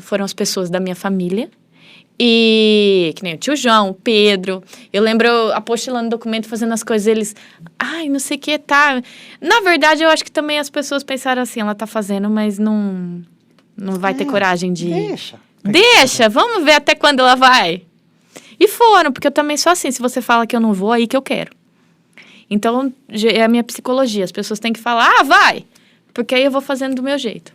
foram as pessoas da minha família. E que nem o tio João, o Pedro. Eu lembro eu apostilando documento, fazendo as coisas, eles... não sei o que, tá... Na verdade, eu acho que também as pessoas pensaram assim, ela tá fazendo, mas não vai ter coragem de... Deixa, vamos ver até quando ela vai. E foram, porque eu também sou assim. Se você fala que eu não vou, aí que eu quero. Então, é a minha psicologia. As pessoas têm que falar, vai. Porque aí eu vou fazendo do meu jeito.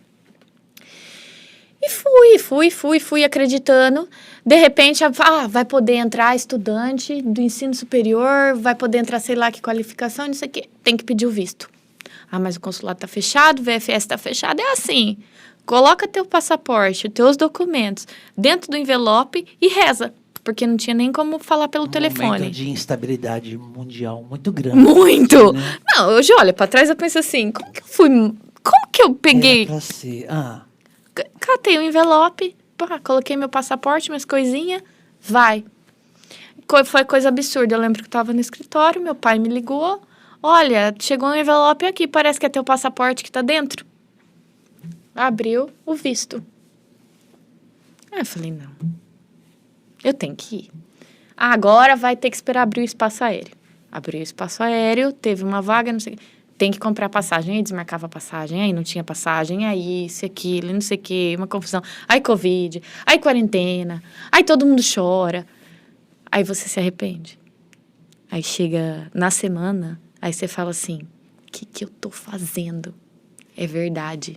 E fui acreditando. De repente, vai poder entrar estudante do ensino superior, vai poder entrar, sei lá, que qualificação, não sei o quê. Tem que pedir o visto. Mas o consulado tá fechado, o VFS tá fechado. É assim, coloca teu passaporte, teus documentos dentro do envelope e reza. Porque não tinha nem como falar pelo telefone. Um momento de instabilidade mundial muito grande. Muito! Né? Não, hoje, olha, pra trás eu penso assim, como que eu peguei... Era pra ser, Catei o envelope, coloquei meu passaporte, minhas coisinhas, vai. Foi coisa absurda. Eu lembro que eu tava no escritório, meu pai me ligou. Olha, chegou um envelope aqui, parece que é teu passaporte que tá dentro. Abriu o visto. Aí eu falei, não. Eu tenho que ir. Agora vai ter que esperar abrir o espaço aéreo. Abriu o espaço aéreo, teve uma vaga, não sei o quê. Tem que comprar passagem. Aí desmarcava a passagem, aí não tinha passagem, aí isso, aquilo, não sei o quê, uma confusão. Aí Covid, aí quarentena, aí todo mundo chora. Aí você se arrepende. Aí chega na semana, aí você fala assim, o que eu tô fazendo? É verdade.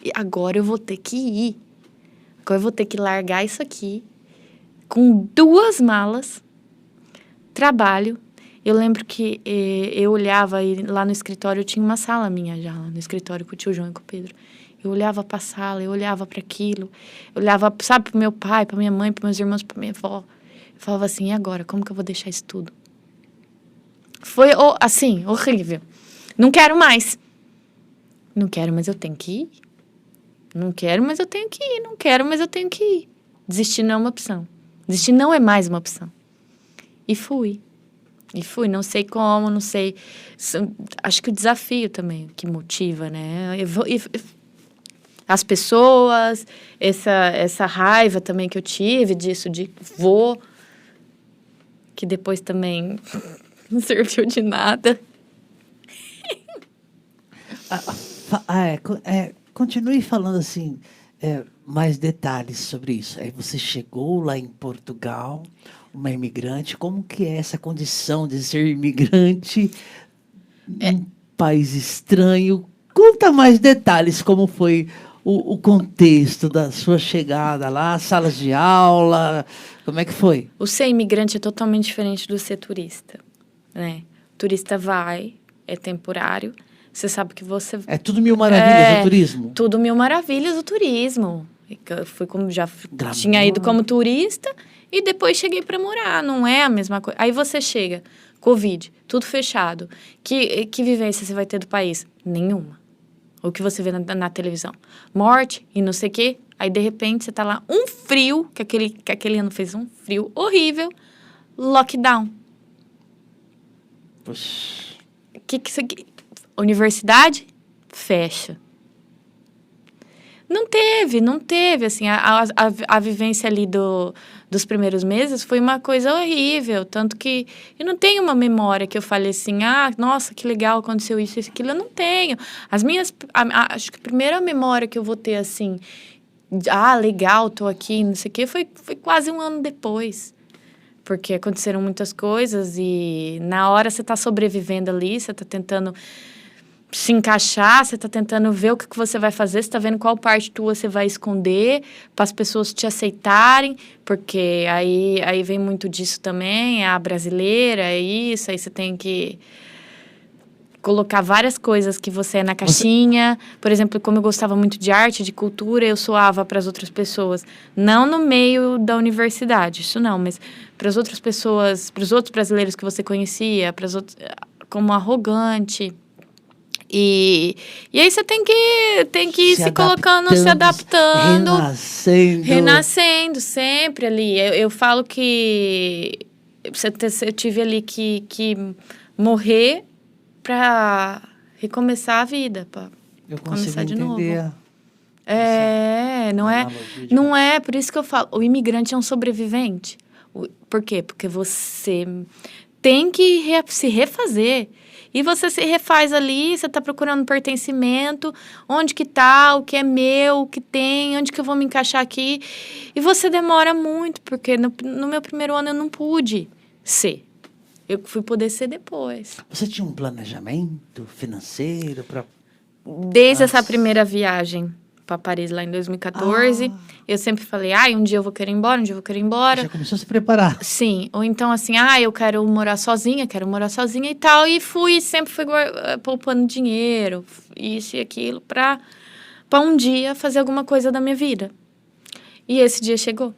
E agora eu vou ter que ir. Agora eu vou ter que largar isso aqui com 2 malas, trabalho. Eu lembro que eu olhava e lá no escritório, eu tinha uma sala minha já, lá no escritório com o tio João e com o Pedro. Eu olhava para a sala, eu olhava para aquilo, eu olhava, sabe, para meu pai, para minha mãe, para meus irmãos, para minha avó. Eu falava assim, e agora? Como que eu vou deixar isso tudo? Foi, assim, horrível. Não quero mais. Não quero, mas eu tenho que ir. Não quero, mas eu tenho que ir. Não quero, mas eu tenho que ir. Desistir não é uma opção. Desistir não é mais uma opção. E fui, não sei como, não sei. Acho que o desafio também que motiva, né? As pessoas, essa raiva também que eu tive disso, de que depois também não serviu de nada. Continue falando assim, mais detalhes sobre isso. Aí você chegou lá em Portugal, uma imigrante, como que é essa condição de ser imigrante num país estranho? Conta mais detalhes, como foi o contexto da sua chegada lá, salas de aula, como é que foi? O ser imigrante é totalmente diferente do ser turista, né? O turista vai, é temporário, você sabe que você... É tudo mil maravilhas do turismo? Tudo mil maravilhas do turismo. Eu fui tinha ido como turista e depois cheguei para morar. Não é a mesma coisa. Aí você chega, Covid, tudo fechado. Que vivência você vai ter do país? Nenhuma. O que você vê na televisão? Morte e não sei o quê. Aí, de repente, você tá lá, um frio, que aquele ano fez um frio horrível, lockdown. Puxa. Universidade? Fecha. Não teve, assim, a vivência ali dos primeiros meses foi uma coisa horrível, tanto que eu não tenho uma memória que eu falei assim, nossa, que legal, aconteceu isso, aquilo, eu não tenho. Acho que a primeira memória que eu vou ter, assim, legal, tô aqui, não sei o quê, foi quase um ano depois, porque aconteceram muitas coisas e na hora você tá sobrevivendo ali, você tá tentando se encaixar, você tá tentando ver o que você vai fazer, você tá vendo qual parte tua você vai esconder para as pessoas te aceitarem, porque aí vem muito disso também, a brasileira, é isso, aí você tem que colocar várias coisas que você é na caixinha. Por exemplo, como eu gostava muito de arte, de cultura, eu soava para as outras pessoas, não no meio da universidade, isso não, mas para as outras pessoas, para os outros brasileiros que você conhecia, para os outros, como arrogante. E aí você tem que ir se colocando, se adaptando. Renascendo sempre ali. Eu falo que eu tive ali que morrer para recomeçar a vida, para começar de novo. Não é, por isso que eu falo, o imigrante é um sobrevivente. Por quê? Porque você tem que se refazer. E você se refaz ali, você está procurando pertencimento, onde que tá, o que é meu, o que tem, onde que eu vou me encaixar aqui. E você demora muito, porque no meu primeiro ano eu não pude ser. Eu fui poder ser depois. Você tinha um planejamento financeiro para... Desde essa primeira viagem para Paris, lá em 2014, eu sempre falei, um dia eu vou querer ir embora, um dia eu vou querer ir embora. Já começou a se preparar. Sim, ou então assim, eu quero morar sozinha e tal. E sempre fui poupando dinheiro, isso e aquilo, para um dia fazer alguma coisa da minha vida. E esse dia chegou.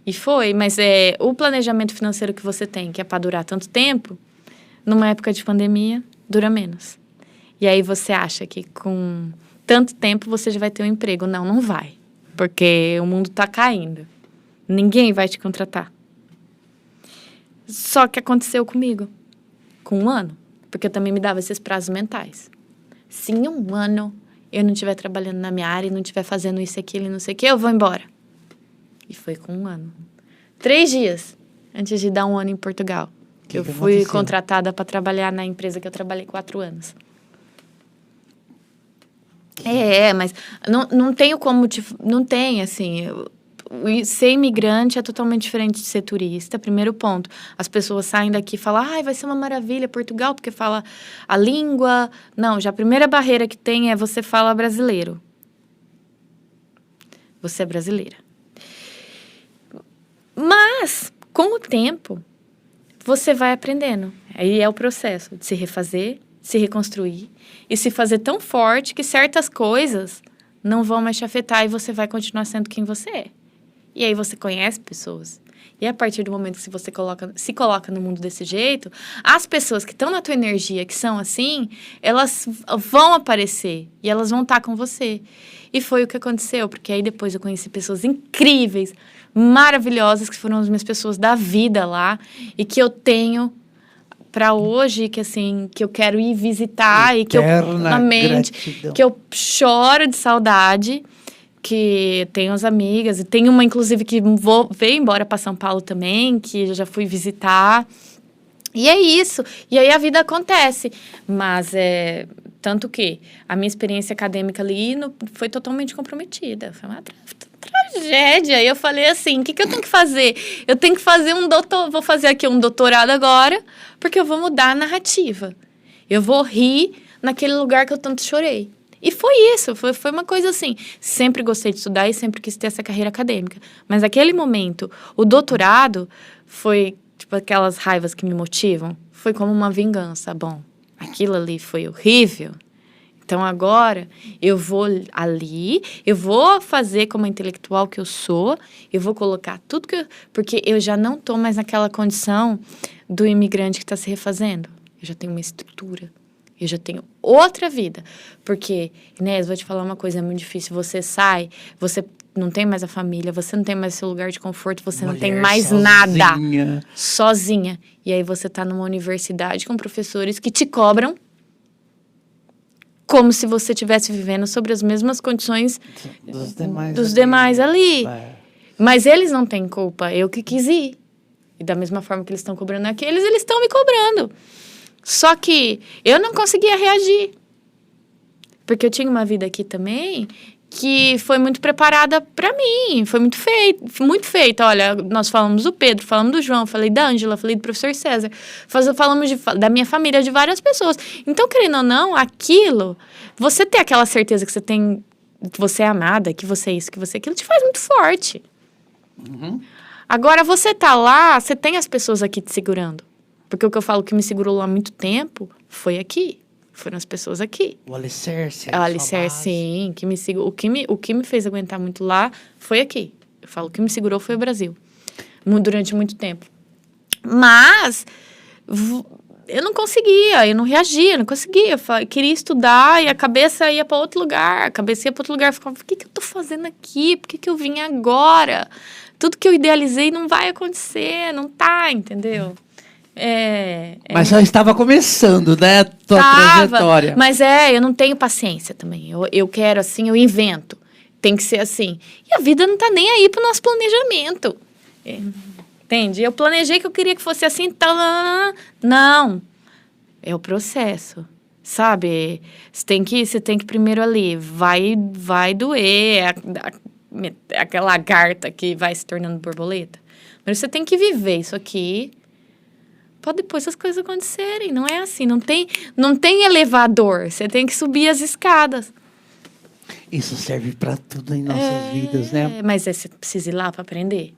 E foi, mas o planejamento financeiro que você tem, que é para durar tanto tempo, numa época de pandemia, dura menos. E aí você acha que com tanto tempo você já vai ter um emprego. Não, não vai. Porque o mundo está caindo. Ninguém vai te contratar. Só que aconteceu comigo. Com 1 ano. Porque eu também me dava esses prazos mentais. Se em 1 ano eu não estiver trabalhando na minha área e não estiver fazendo isso, aquilo e não sei o que, eu vou embora. E foi com 1 ano. 3 dias antes de dar 1 ano em Portugal. Que eu fui aconteceu? Contratada para trabalhar na empresa que eu trabalhei 4 anos. Mas não tenho como... Não tem, assim... Ser imigrante é totalmente diferente de ser turista, primeiro ponto. As pessoas saem daqui e falam, vai ser uma maravilha Portugal, porque fala a língua. Não, já a primeira barreira que tem é você fala brasileiro. Você é brasileira. Mas, com o tempo, você vai aprendendo. Aí é o processo de se refazer, se reconstruir e se fazer tão forte que certas coisas não vão mais te afetar e você vai continuar sendo quem você é. E aí você conhece pessoas. E a partir do momento que você se coloca no mundo desse jeito, as pessoas que estão na tua energia, que são assim, elas vão aparecer e elas vão estar com você. E foi o que aconteceu, porque aí depois eu conheci pessoas incríveis, maravilhosas, que foram as minhas pessoas da vida lá e que eu tenho para hoje, que assim, que eu quero ir visitar e que eu que eu choro de saudade, que tenho as amigas e tem uma inclusive que veio embora para São Paulo também, que eu já fui visitar. E é isso. E aí a vida acontece, mas tanto que a minha experiência acadêmica ali foi totalmente comprometida. Foi uma tragédia. E eu falei assim, o que eu tenho que fazer? Eu tenho que fazer vou fazer aqui um doutorado agora, porque eu vou mudar a narrativa. Eu vou rir naquele lugar que eu tanto chorei. E foi isso, foi uma coisa assim. Sempre gostei de estudar e sempre quis ter essa carreira acadêmica. Mas naquele momento, o doutorado foi, tipo, aquelas raivas que me motivam. Foi como uma vingança. Bom, aquilo ali foi horrível. Então, agora, eu vou ali, eu vou fazer como a intelectual que eu sou, eu vou colocar tudo que porque eu já não estou mais naquela condição do imigrante que está se refazendo. Eu já tenho uma estrutura. Eu já tenho outra vida. Porque, Inés, vou te falar uma coisa, é muito difícil. Você sai, você não tem mais a família, você não tem mais seu lugar de conforto, você não tem mais nada. Sozinha. E aí você tá numa universidade com professores que te cobram como se você estivesse vivendo sobre as mesmas condições dos demais ali. Mas eles não têm culpa, eu que quis ir. E da mesma forma que eles estão cobrando aqueles, eles estão me cobrando. Só que eu não conseguia reagir. Porque eu tinha uma vida aqui também que foi muito preparada para mim. Foi muito feita. Olha, nós falamos do Pedro, falamos do João, falei da Ângela, falei do professor César. Falamos da minha família, de várias pessoas. Então, querendo ou não, aquilo... Você ter aquela certeza que você tem... Que você é amada, que você é isso, que você é aquilo, te faz muito forte. Uhum. Agora, você tá lá, você tem as pessoas aqui te segurando. Porque o que eu falo que me segurou lá há muito tempo foi aqui. Foram as pessoas aqui. O alicerce. O alicerce, sim. O que me fez aguentar muito lá foi aqui. Eu falo, o que me segurou foi o Brasil. Durante muito tempo. Mas eu não conseguia, eu não reagia, eu não conseguia. Eu queria estudar e a cabeça ia para outro lugar. A cabeça ia para outro lugar. Eu ficava, o que eu tô fazendo aqui? Por que eu vim agora? Tudo que eu idealizei não vai acontecer, não tá, entendeu? Mas já estava começando, né, tua trajetória. Mas eu não tenho paciência também. Eu quero assim, eu invento. Tem que ser assim. E a vida não tá nem aí pro nosso planejamento. Entende? Eu planejei que eu queria que fosse assim, tá? Não. É o processo, sabe? Você tem que primeiro ali, vai doer, aquela lagarta que vai se tornando borboleta. Mas você tem que viver isso aqui para depois as coisas acontecerem. Não é assim, não tem elevador, você tem que subir as escadas. Isso serve para tudo em nossas vidas, né? Mas você precisa ir lá para aprender.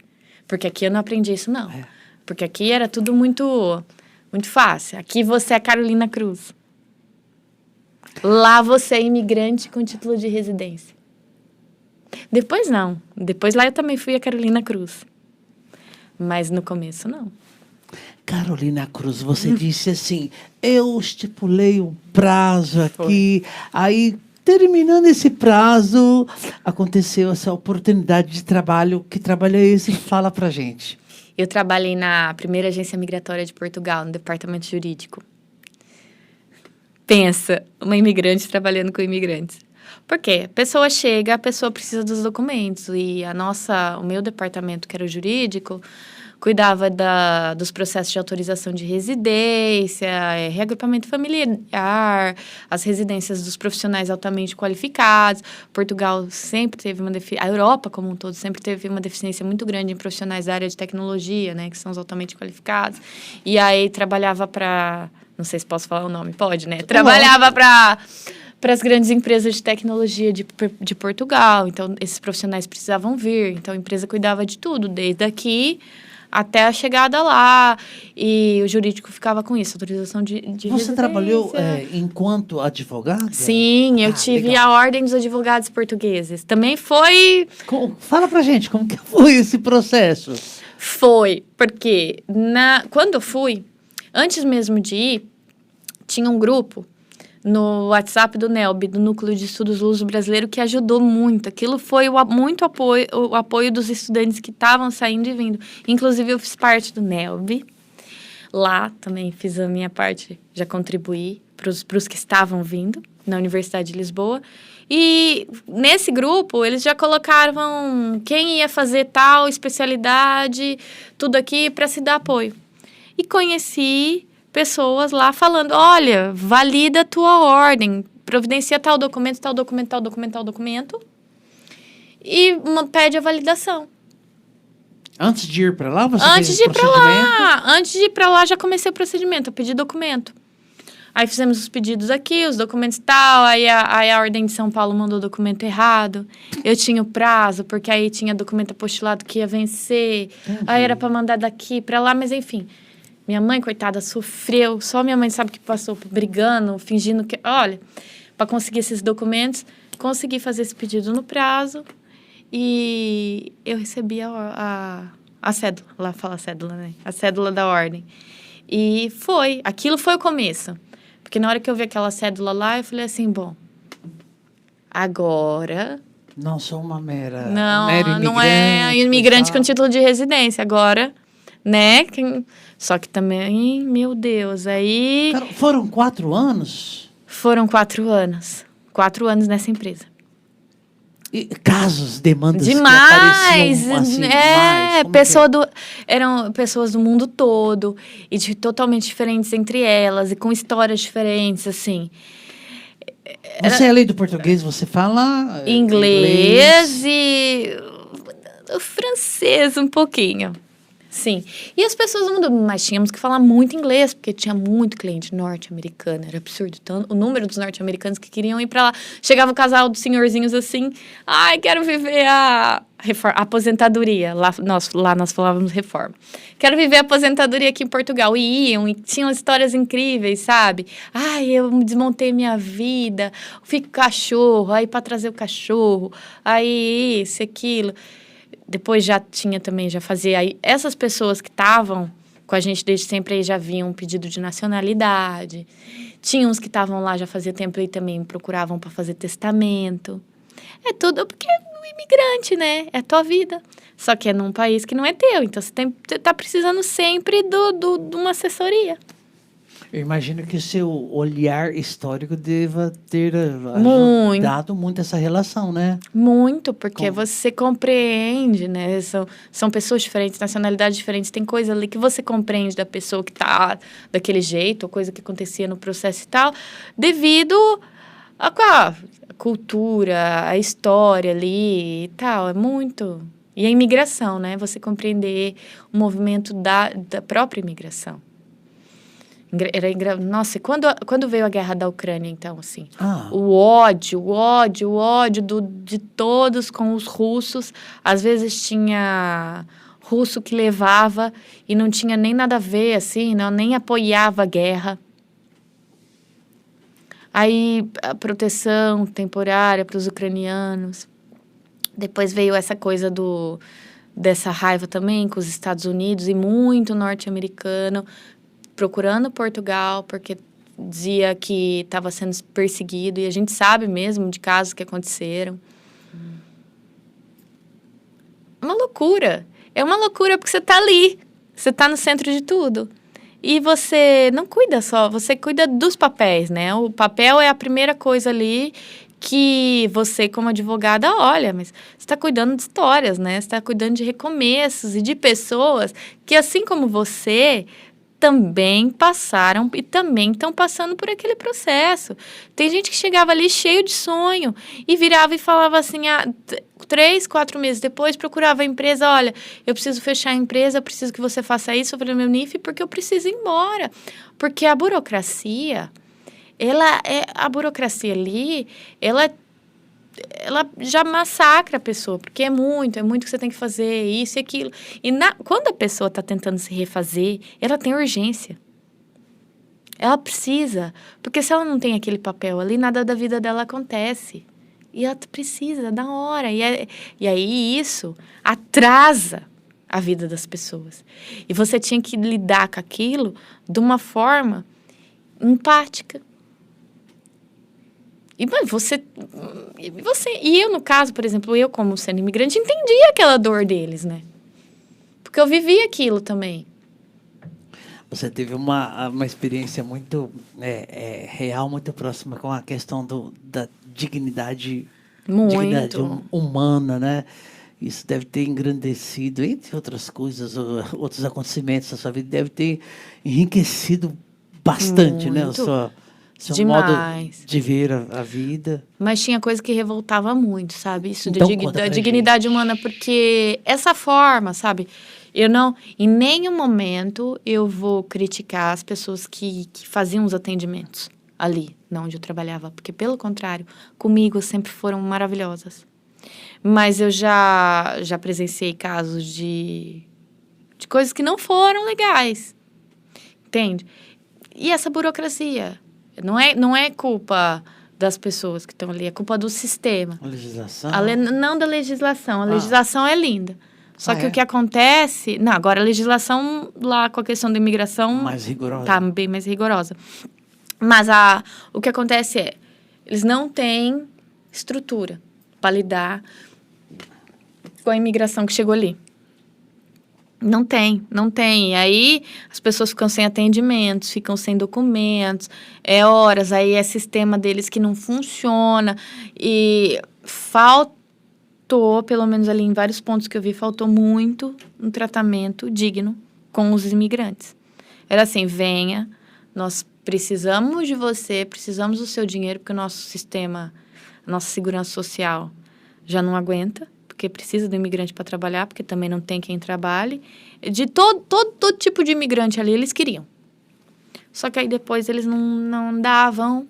Porque aqui eu não aprendi isso, não. Porque aqui era tudo muito fácil. Aqui você é Carolina Cruz. Lá você é imigrante com título de residência. Depois não. Depois lá eu também fui a Carolina Cruz. Mas no começo não. Carolina Cruz, você disse assim, eu estipulei um prazo aqui, aí terminando esse prazo, aconteceu essa oportunidade de trabalho. Que trabalho é esse? Fala pra gente. Eu trabalhei na primeira agência migratória de Portugal, no departamento jurídico. Pensa, uma imigrante trabalhando com imigrantes. Por quê? A pessoa chega, a pessoa precisa dos documentos. E o meu departamento, que era o jurídico, cuidava dos processos de autorização de residência, reagrupamento familiar, as residências dos profissionais altamente qualificados. Portugal sempre teve a Europa como um todo sempre teve uma deficiência muito grande em profissionais da área de tecnologia, né, que são os altamente qualificados. E aí trabalhava não sei se posso falar o nome, pode, né? Trabalhava para as grandes empresas de tecnologia de Portugal. Então, esses profissionais precisavam vir. Então, a empresa cuidava de tudo, desde aqui até a chegada lá, e o jurídico ficava com isso, autorização de Você residência. trabalhou enquanto advogada? Sim, eu tive legal. a Ordem dos Advogados Portugueses. Também foi... Fala pra gente, como que foi esse processo? Foi, porque quando eu fui, antes mesmo de ir, tinha um grupo no WhatsApp do NELB, do Núcleo de Estudos Luso Brasileiro, que ajudou muito. Aquilo foi o apoio dos estudantes que estavam saindo e vindo. Inclusive, eu fiz parte do NELB. Lá também fiz a minha parte, já contribuí para os que estavam vindo na Universidade de Lisboa. E nesse grupo, eles já colocaram quem ia fazer tal especialidade, tudo aqui, para se dar apoio. E conheci pessoas lá falando, olha, valida a tua ordem, providencia tal documento, tal documento, tal documento, tal documento, e pede a validação. Antes de ir para lá, você Antes fez de o ir para lá, antes de ir para lá, já comecei o procedimento, eu pedi documento. Aí fizemos os pedidos aqui, os documentos tal, aí a Ordem de São Paulo mandou o documento errado. Eu tinha o prazo, porque aí tinha documento apostolado que ia vencer, aí era para mandar daqui para lá, mas enfim... Minha mãe, coitada, sofreu. Só minha mãe sabe que passou brigando, fingindo que... Olha, para conseguir esses documentos, consegui fazer esse pedido no prazo e eu recebi a cédula. Lá fala cédula, né? A cédula da ordem. E aquilo foi o começo. Porque na hora que eu vi aquela cédula lá, eu falei assim, bom, agora... Não sou uma mero Não imigrante. é imigrante com título de residência. Agora, né? Só que também, meu Deus, aí... Cara, foram 4 anos? Foram 4 anos. 4 anos nessa empresa. E casos, demandas demais, que apareciam assim, demais. Eram pessoas do mundo todo, e totalmente diferentes entre elas, e com histórias diferentes, assim. Você é lei do português, você fala... Inglês e... o francês um pouquinho. Sim. E as pessoas do mundo... Mas tínhamos que falar muito inglês, porque tinha muito cliente norte-americano. Era absurdo. Então, o número dos norte-americanos que queriam ir para lá. Chegava o casal dos senhorzinhos assim... Ai, quero viver a aposentadoria. Lá nós falávamos reforma. Quero viver a aposentadoria aqui em Portugal. E iam, e tinham histórias incríveis, sabe? Ai, eu desmontei minha vida. Fico com cachorro. Aí, para trazer o cachorro. Aí, isso, aquilo... Depois já fazia... Aí, essas pessoas que estavam com a gente desde sempre aí já vinham um pedido de nacionalidade. Tinha uns que estavam lá já fazia tempo e também procuravam para fazer testamento. É tudo porque é um imigrante, né? É a tua vida. Só que é num país que não é teu. Então, você tá precisando sempre de uma assessoria. Eu imagino que o seu olhar histórico deva ter ajudado muito essa relação, né? Muito, porque você compreende, né? São pessoas diferentes, nacionalidades diferentes. Tem coisa ali que você compreende da pessoa que tá daquele jeito, ou coisa que acontecia no processo e tal, devido a cultura, a história ali e tal. É muito. E a imigração, né? Você compreender o movimento da própria imigração. Nossa, quando veio a guerra da Ucrânia, então, assim, o ódio de todos com os russos. Às vezes tinha russo que levava e não tinha nem nada a ver, assim, não, nem apoiava a guerra. Aí, a proteção temporária para os ucranianos. Depois veio essa coisa dessa raiva também com os Estados Unidos e muito norte-americano procurando Portugal, porque dizia que estava sendo perseguido, e a gente sabe mesmo de casos que aconteceram. É uma loucura. É uma loucura porque você está ali, você está no centro de tudo. E você não cuida só, você cuida dos papéis, né? O papel é a primeira coisa ali que você, como advogada, olha, mas você está cuidando de histórias, né? Você está cuidando de recomeços e de pessoas que, assim como você, também passaram e também estão passando por aquele processo. Tem gente que chegava ali cheio de sonho e virava e falava assim, 3, 4 meses depois, procurava a empresa, olha, eu preciso fechar a empresa, eu preciso que você faça isso sobre o meu NIF, porque eu preciso ir embora. Porque a burocracia, a burocracia ali, ela já massacra a pessoa, porque é muito que você tem que fazer isso e aquilo. E quando a pessoa está tentando se refazer, ela tem urgência. Ela precisa, porque se ela não tem aquele papel ali, nada da vida dela acontece. E ela precisa, da hora. E aí isso atrasa a vida das pessoas. E você tinha que lidar com aquilo de uma forma empática. E eu, no caso, por exemplo, eu como sendo imigrante, entendi aquela dor deles, né? Porque eu vivi aquilo também. Você teve uma experiência muito real, muito próxima com a questão da dignidade, dignidade humana, né? Isso deve ter engrandecido, entre outras coisas, outros acontecimentos da sua vida, deve ter enriquecido bastante, né? Seu modo de ver a vida. Mas tinha coisa que revoltava muito, sabe? Isso então, da dignidade humana, porque essa forma, sabe? Eu não, em nenhum momento eu vou criticar as pessoas que faziam os atendimentos ali, onde eu trabalhava, porque pelo contrário, comigo sempre foram maravilhosas. Mas eu já presenciei casos de coisas que não foram legais, entende? E essa burocracia não é culpa das pessoas que estão ali, é culpa do sistema. A legislação? Não da legislação, a legislação é linda. Só que o que acontece... Não, agora a legislação lá com a questão da imigração... Mais rigorosa. Tá bem mais rigorosa. Mas o que acontece eles não têm estrutura para lidar com a imigração que chegou ali. Não tem. E aí as pessoas ficam sem atendimentos, ficam sem documentos, horas, aí é sistema deles que não funciona. E faltou, pelo menos ali em vários pontos que eu vi, faltou muito um tratamento digno com os imigrantes. Era assim, venha, nós precisamos de você, precisamos do seu dinheiro, porque o nosso sistema, a nossa segurança social já não aguenta, porque precisa do imigrante para trabalhar, porque também não tem quem trabalhe. De todo tipo de imigrante ali, eles queriam. Só que aí depois eles não davam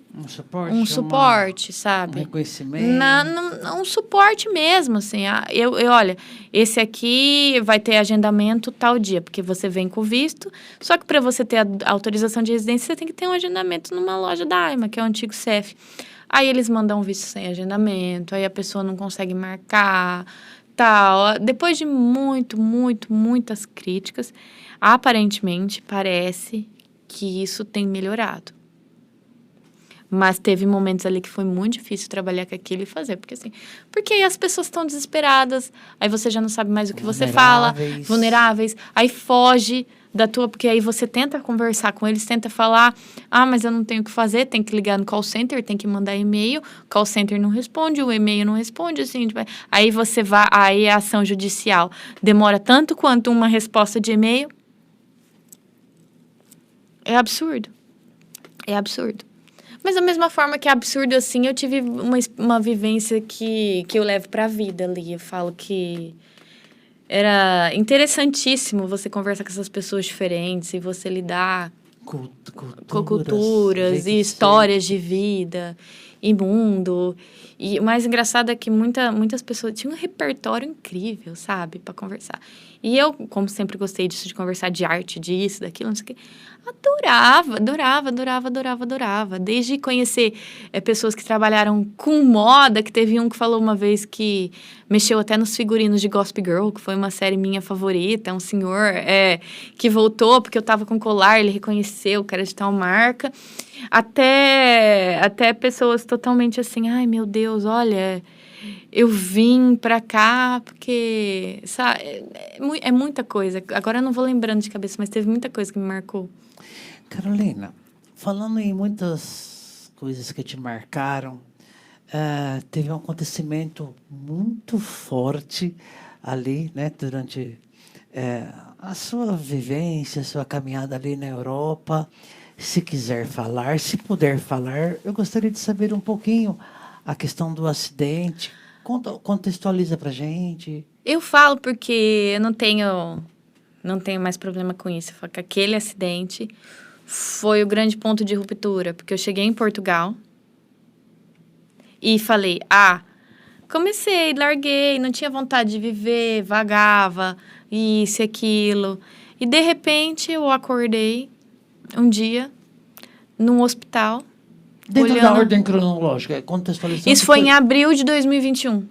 um suporte, sabe? Um reconhecimento. Um suporte mesmo, assim. Olha, esse aqui vai ter agendamento tal dia, porque você vem com visto, só que para você ter a autorização de residência, você tem que ter um agendamento numa loja da AIMA, que é o antigo CEF. Aí eles mandam visto sem agendamento, aí a pessoa não consegue marcar, tal. Depois de muitas críticas, aparentemente parece que isso tem melhorado. Mas teve momentos ali que foi muito difícil trabalhar com aquilo e fazer. Porque aí as pessoas estão desesperadas, aí você já não sabe mais o que você fala, vulneráveis, aí foge da tua, porque aí você tenta conversar com eles, tenta falar, mas eu não tenho o que fazer, tem que ligar no call center, tem que mandar e-mail, call center não responde, o e-mail não responde, assim, tipo, aí você vai, aí a ação judicial demora tanto quanto uma resposta de e-mail. É absurdo. É absurdo. Mas da mesma forma que é absurdo, assim, eu tive uma vivência que eu levo pra vida ali. Eu falo que era interessantíssimo você conversar com essas pessoas diferentes e você lidar com culturas e histórias de vida e mundo. E o mais engraçado é que muitas pessoas tinham um repertório incrível, sabe, para conversar. E eu, como sempre gostei disso, de conversar de arte, disso, daquilo, não sei o quê, adorava. Desde conhecer pessoas que trabalharam com moda, que teve um que falou uma vez que mexeu até nos figurinos de Gossip Girl, que foi uma série minha favorita, um senhor que voltou porque eu tava com colar, ele reconheceu que era de tal marca, até pessoas totalmente assim, ai meu Deus, olha, eu vim pra cá porque, sabe, é muita coisa. Agora eu não vou lembrando de cabeça, mas teve muita coisa que me marcou. Carolina, falando em muitas coisas que te marcaram, teve um acontecimento muito forte ali, né, durante a sua vivência, a sua caminhada ali na Europa. Se quiser falar, se puder falar, eu gostaria de saber um pouquinho a questão do acidente. Contextualiza pra gente. Eu falo porque eu não tenho mais problema com isso. Eu falo que aquele acidente foi o grande ponto de ruptura, porque eu cheguei em Portugal e falei, comecei, larguei, não tinha vontade de viver, vagava, isso e aquilo. E, de repente, eu acordei um dia num hospital. Dentro da ordem cronológica, contextualizando. Isso foi em abril de 2021.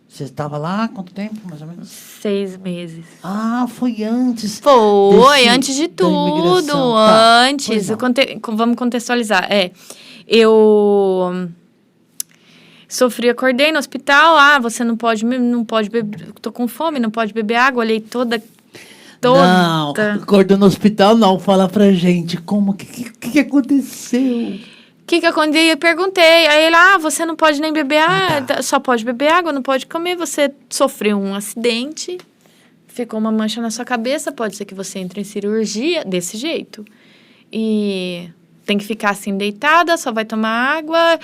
Você estava lá há quanto tempo, mais ou menos? 6 meses. Foi antes. Foi, antes de tudo. Antes. Vamos contextualizar. Eu acordei no hospital. Você não pode beber. Tô com fome, não pode beber água. Olhei toda. Não, acordou no hospital, não. Fala pra gente, como que aconteceu? O que aconteceu? Eu perguntei. Aí ele, você não pode nem beber água, só pode beber água, não pode comer. Você sofreu um acidente, ficou uma mancha na sua cabeça, pode ser que você entre em cirurgia desse jeito. E tem que ficar assim deitada, só vai tomar água,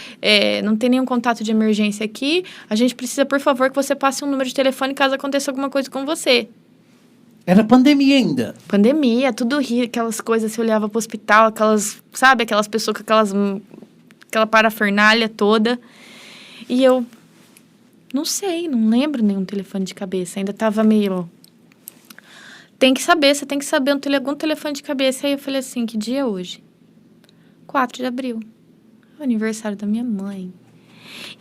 não tem nenhum contato de emergência aqui. A gente precisa, por favor, que você passe um número de telefone caso aconteça alguma coisa com você. Era pandemia ainda. Pandemia, tudo ria, aquelas coisas, você olhava pro hospital, aquelas pessoas com aquela parafernália toda. E eu, não sei, não lembro nenhum telefone de cabeça, ainda tava meio... Você tem que saber algum telefone de cabeça. Aí eu falei assim, que dia é hoje? 4 de abril. É o aniversário da minha mãe.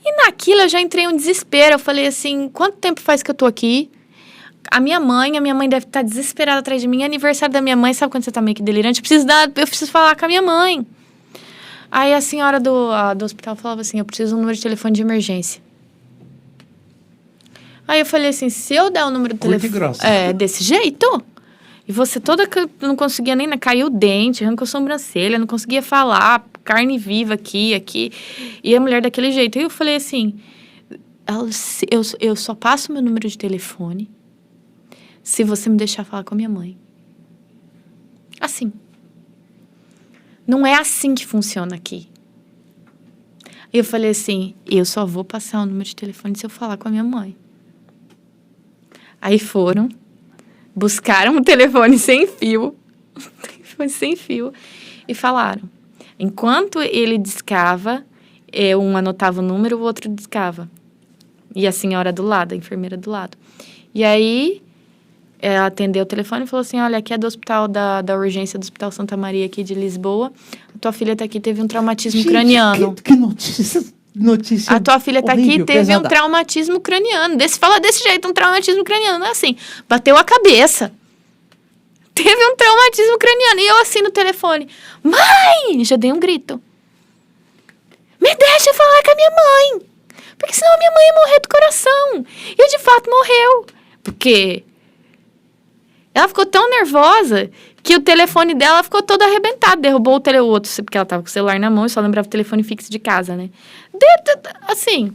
E naquilo eu já entrei em um desespero, eu falei assim, quanto tempo faz que eu tô aqui? A minha mãe deve estar desesperada atrás de mim. É aniversário da minha mãe, sabe quando você tá meio que delirante? Eu preciso falar com a minha mãe. Aí a senhora do hospital falava assim, eu preciso de um número de telefone de emergência. Aí eu falei assim, se eu der o número do telefone... desse jeito? E você toda não conseguia nem... Caiu o dente, arrancou a sobrancelha, não conseguia falar, carne viva aqui. E a mulher daquele jeito. Aí eu falei assim, eu só passo meu número de telefone se você me deixar falar com a minha mãe. Assim. Não é assim que funciona aqui. Eu falei assim, eu só vou passar o número de telefone se eu falar com a minha mãe. Aí foram, buscaram um telefone sem fio, e falaram. Enquanto ele discava, um anotava o número, o outro discava. E a senhora do lado, a enfermeira do lado. E aí... Ela atendeu o telefone e falou assim, olha, aqui é do hospital da urgência do Hospital Santa Maria aqui de Lisboa. A tua filha tá aqui, teve um traumatismo craniano. Que notícia A tua filha tá horrível, aqui, teve um traumatismo craniano. Fala desse jeito, um traumatismo craniano. É assim, bateu a cabeça. Teve um traumatismo craniano. E eu assim no telefone, mãe! Já dei um grito. mãe ia morrer do coração. E de fato morreu. Porque ela ficou tão nervosa que o telefone dela ficou todo arrebentado. Derrubou o outro, porque ela tava com o celular na mão e só lembrava o telefone fixo de casa, né? Assim.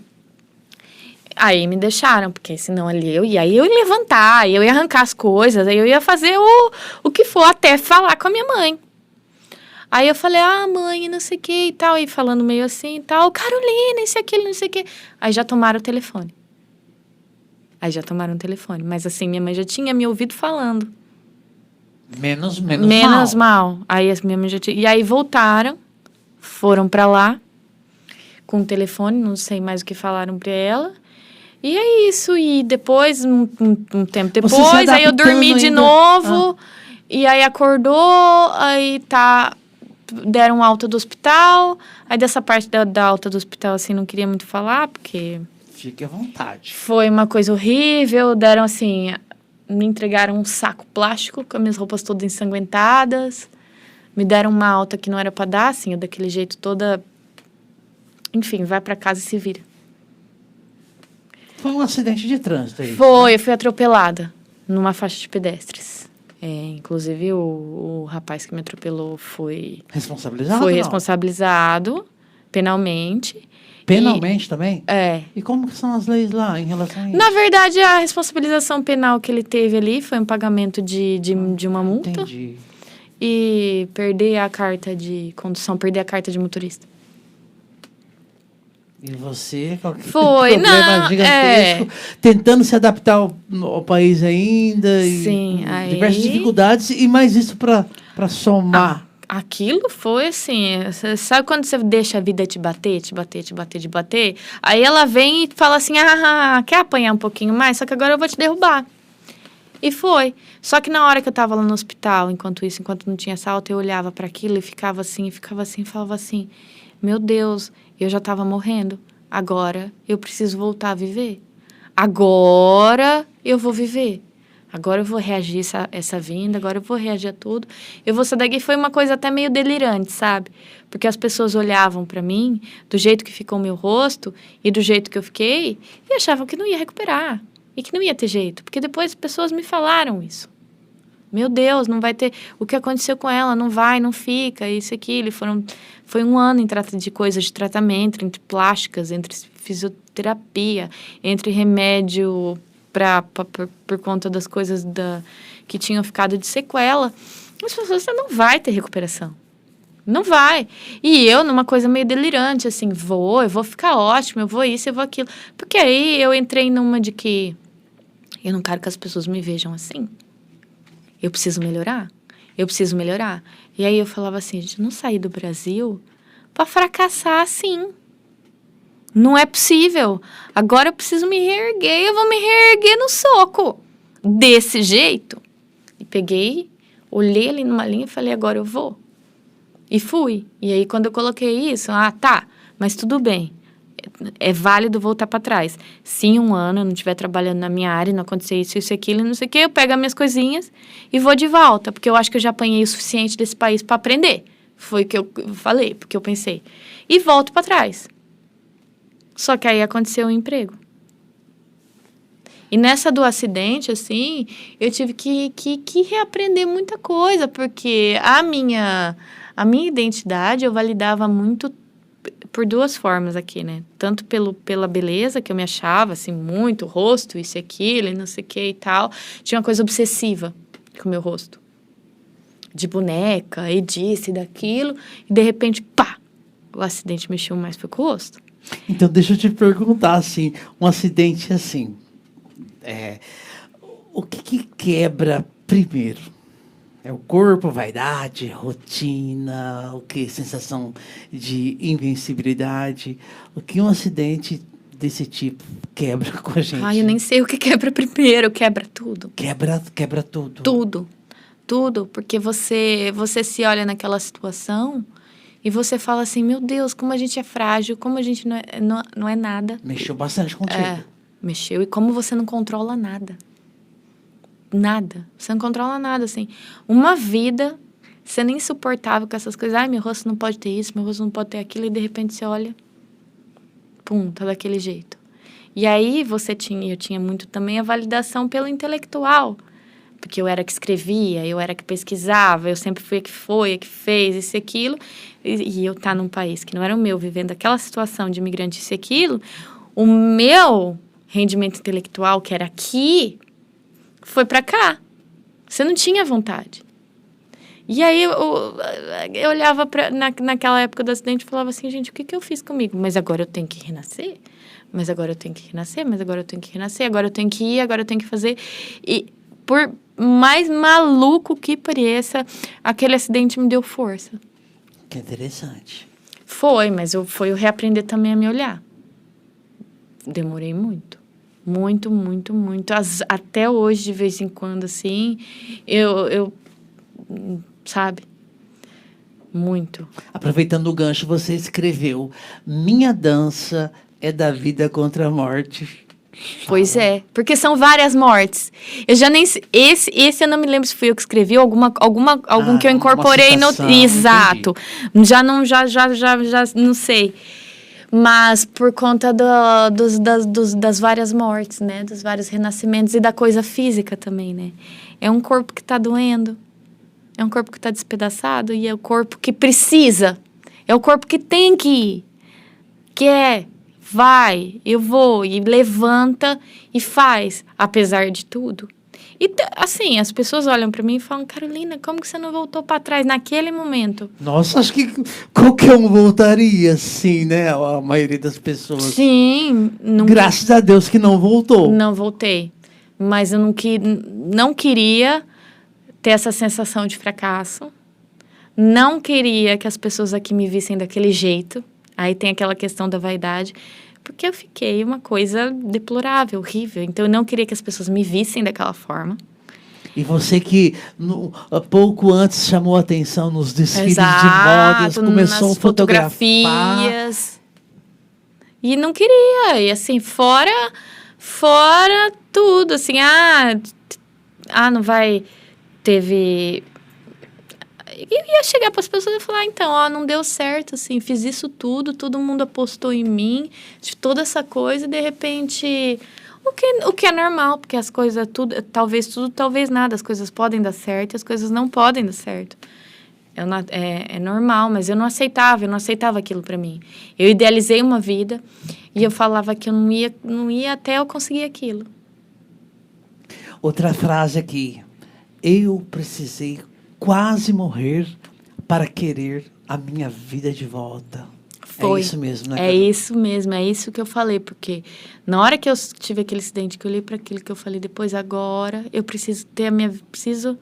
Aí me deixaram, porque senão ali eu ia levantar, eu ia arrancar as coisas, aí eu ia fazer o que for até falar com a minha mãe. Aí eu falei, mãe, não sei o que e tal, e falando meio assim e tal, Carolina, isso e aquilo, não sei o que. Aí já tomaram o telefone. Mas assim, minha mãe já tinha me ouvido falando. Menos mal. Aí a minha mãe já tinha... E aí voltaram, foram pra lá, com o telefone, não sei mais o que falaram pra ela. E é isso, e depois, um tempo depois, aí eu dormi de novo, e aí acordou, aí deram alta do hospital, aí dessa parte da alta do hospital, assim, não queria muito falar, porque... Fique à vontade. Foi uma coisa horrível, deram assim, me entregaram um saco plástico com as minhas roupas todas ensanguentadas, me deram uma alta que não era pra dar, assim, daquele jeito toda... Enfim, vai pra casa e se vira. Foi um acidente de trânsito aí? Foi, eu fui atropelada numa faixa de pedestres. Inclusive, o rapaz que me atropelou foi... Responsabilizado? Foi responsabilizado penalmente. Penalmente também? É. E como que são as leis lá em relação a isso? Na verdade, a responsabilização penal que ele teve ali foi um pagamento de uma multa. Entendi. E perder a carta de condução, perder a carta de motorista. E você, com aquele Foi, problema não, gigantesco, tentando se adaptar ao país ainda. Sim, e aí... diversas dificuldades, e mais isso para somar. Aquilo foi assim, você sabe quando você deixa a vida te bater? Aí ela vem e fala assim, quer apanhar um pouquinho mais? Só que agora eu vou te derrubar. E foi. Só que na hora que eu tava lá no hospital, enquanto não tinha essa alta, eu olhava para aquilo e ficava assim, falava assim, meu Deus, eu já tava morrendo. Agora eu preciso voltar a viver. Agora eu vou viver. Agora eu vou reagir essa vinda, agora eu vou reagir a tudo. Eu vou sair daqui. Foi uma coisa até meio delirante, sabe? Porque as pessoas olhavam para mim, do jeito que ficou o meu rosto e do jeito que eu fiquei, e achavam que não ia recuperar. E que não ia ter jeito. Porque depois as pessoas me falaram isso. Meu Deus, não vai ter... O que aconteceu com ela? Não vai, não fica, isso e aquilo. Foi um ano em de coisas de tratamento, entre plásticas, entre fisioterapia, entre remédio... por conta das coisas que tinham ficado de sequela, as pessoas, você não vai ter recuperação. Não vai. E eu, numa coisa meio delirante, assim, eu vou ficar ótimo, eu vou isso, eu vou aquilo. Porque aí eu entrei numa de que eu não quero que as pessoas me vejam assim. Eu preciso melhorar. E aí eu falava assim, gente, não saí do Brasil para fracassar assim. Não é possível. Agora eu preciso me reerguer. Eu vou me reerguer no soco. Desse jeito. E peguei, olhei ali numa linha e falei, agora eu vou. E fui. E aí, quando eu coloquei isso, tá, mas tudo bem. É válido voltar para trás. Se em um ano eu não estiver trabalhando na minha área, não acontecer isso, aquilo, não sei o quê, eu pego as minhas coisinhas e vou de volta. Porque eu acho que eu já apanhei o suficiente desse país para aprender. Foi o que eu falei, porque eu pensei. E volto para trás. Só que aí aconteceu o emprego. E nessa do acidente, assim, eu tive que reaprender muita coisa, porque a minha identidade eu validava muito por duas formas aqui, né? Tanto pela beleza, que eu me achava, assim, muito, rosto, isso e aquilo, e não sei o que e tal. Tinha uma coisa obsessiva com o meu rosto. De boneca, e disso e daquilo. E, de repente, pá! O acidente mexeu mais foi com o rosto. Então, deixa eu te perguntar, assim, um acidente assim, o que quebra primeiro? É o corpo, vaidade, rotina, o que? Sensação de invencibilidade? O que um acidente desse tipo quebra com a gente? Eu nem sei o que quebra primeiro, quebra tudo. Quebra tudo? Tudo, porque você se olha naquela situação... E você fala assim, meu Deus, como a gente é frágil, como a gente não é nada. Mexeu bastante contigo. Mexeu. E como você não controla nada. Nada. Você não controla nada, assim. Uma vida, você nem suportava com essas coisas. Meu rosto não pode ter isso, meu rosto não pode ter aquilo. E de repente você olha, pum, tá daquele jeito. E aí eu tinha muito também a validação pelo intelectual, porque eu era que escrevia, eu era que pesquisava, eu sempre fui a que fez isso e aquilo, e eu num país que não era o meu, vivendo aquela situação de imigrante isso e aquilo, o meu rendimento intelectual, que era aqui, foi para cá. Você não tinha vontade. E aí eu olhava naquela época do acidente e falava assim, gente, o que eu fiz comigo? Mas agora eu tenho que renascer? Mas agora eu tenho que renascer? Mas agora eu tenho que renascer? Agora eu tenho que ir, agora eu tenho que fazer. E por mais maluco que pareça, aquele acidente me deu força. Que interessante. Foi, mas foi eu reaprender também a me olhar. Demorei muito. Muito, muito, muito. Até hoje, de vez em quando, assim, eu sabe? Muito. Aproveitando o gancho, você escreveu: Minha dança é da vida contra a morte. Pois é, porque são várias mortes. Eu já nem... Esse eu não me lembro se fui eu que escrevi, algum que eu incorporei no... Exato. Entendi. Já não sei. Mas por conta das várias mortes, né? Dos vários renascimentos e da coisa física também, né? É um corpo que tá doendo. É um corpo que tá despedaçado e é o corpo que precisa. É o corpo que tem que ir. Vai, eu vou, e levanta e faz, apesar de tudo. E, assim, as pessoas olham para mim e falam, Carolina, como que você não voltou para trás naquele momento? Nossa, acho que qualquer um voltaria, sim, né? A maioria das pessoas. Sim. Graças a Deus que não voltou. Não voltei. Mas eu não queria ter essa sensação de fracasso. Não queria que as pessoas aqui me vissem daquele jeito. Aí tem aquela questão da vaidade, porque eu fiquei uma coisa deplorável, horrível. Então, eu não queria que as pessoas me vissem daquela forma. E você que pouco antes chamou a atenção nos desfiles de modas, começou a fotografar. Fotografias. E não queria. E assim, fora tudo. Assim, não vai... Teve... Eu ia chegar para as pessoas e falar, então, não deu certo, assim, fiz isso tudo, todo mundo apostou em mim, de toda essa coisa, e de repente, o que é normal, porque as coisas, talvez nada, as coisas podem dar certo e as coisas não podem dar certo. É normal, mas eu não aceitava aquilo para mim. Eu idealizei uma vida e eu falava que eu não ia até eu conseguir aquilo. Outra frase aqui, eu precisei quase morrer para querer a minha vida de volta. Foi. É isso mesmo, né? É isso mesmo, é isso que eu falei, porque na hora que eu tive aquele acidente, que eu olhei para aquilo que eu falei depois, agora eu preciso preciso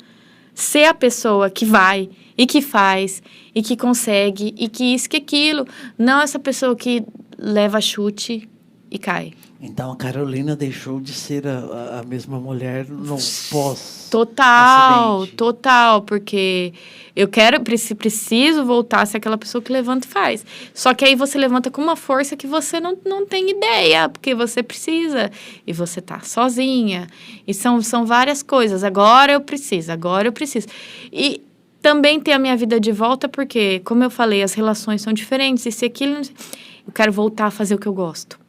ser a pessoa que vai e que faz e que consegue e que isso, que aquilo, não essa pessoa que leva chute e cai. Então, a Carolina deixou de ser a mesma mulher no pós-acidente. Total, porque eu preciso voltar a ser aquela pessoa que levanta e faz. Só que aí você levanta com uma força que você não tem ideia, porque você precisa. E você tá sozinha. E são várias coisas. Agora eu preciso. E também ter a minha vida de volta, porque, como eu falei, as relações são diferentes. E se aquilo... Eu quero voltar a fazer o que eu gosto.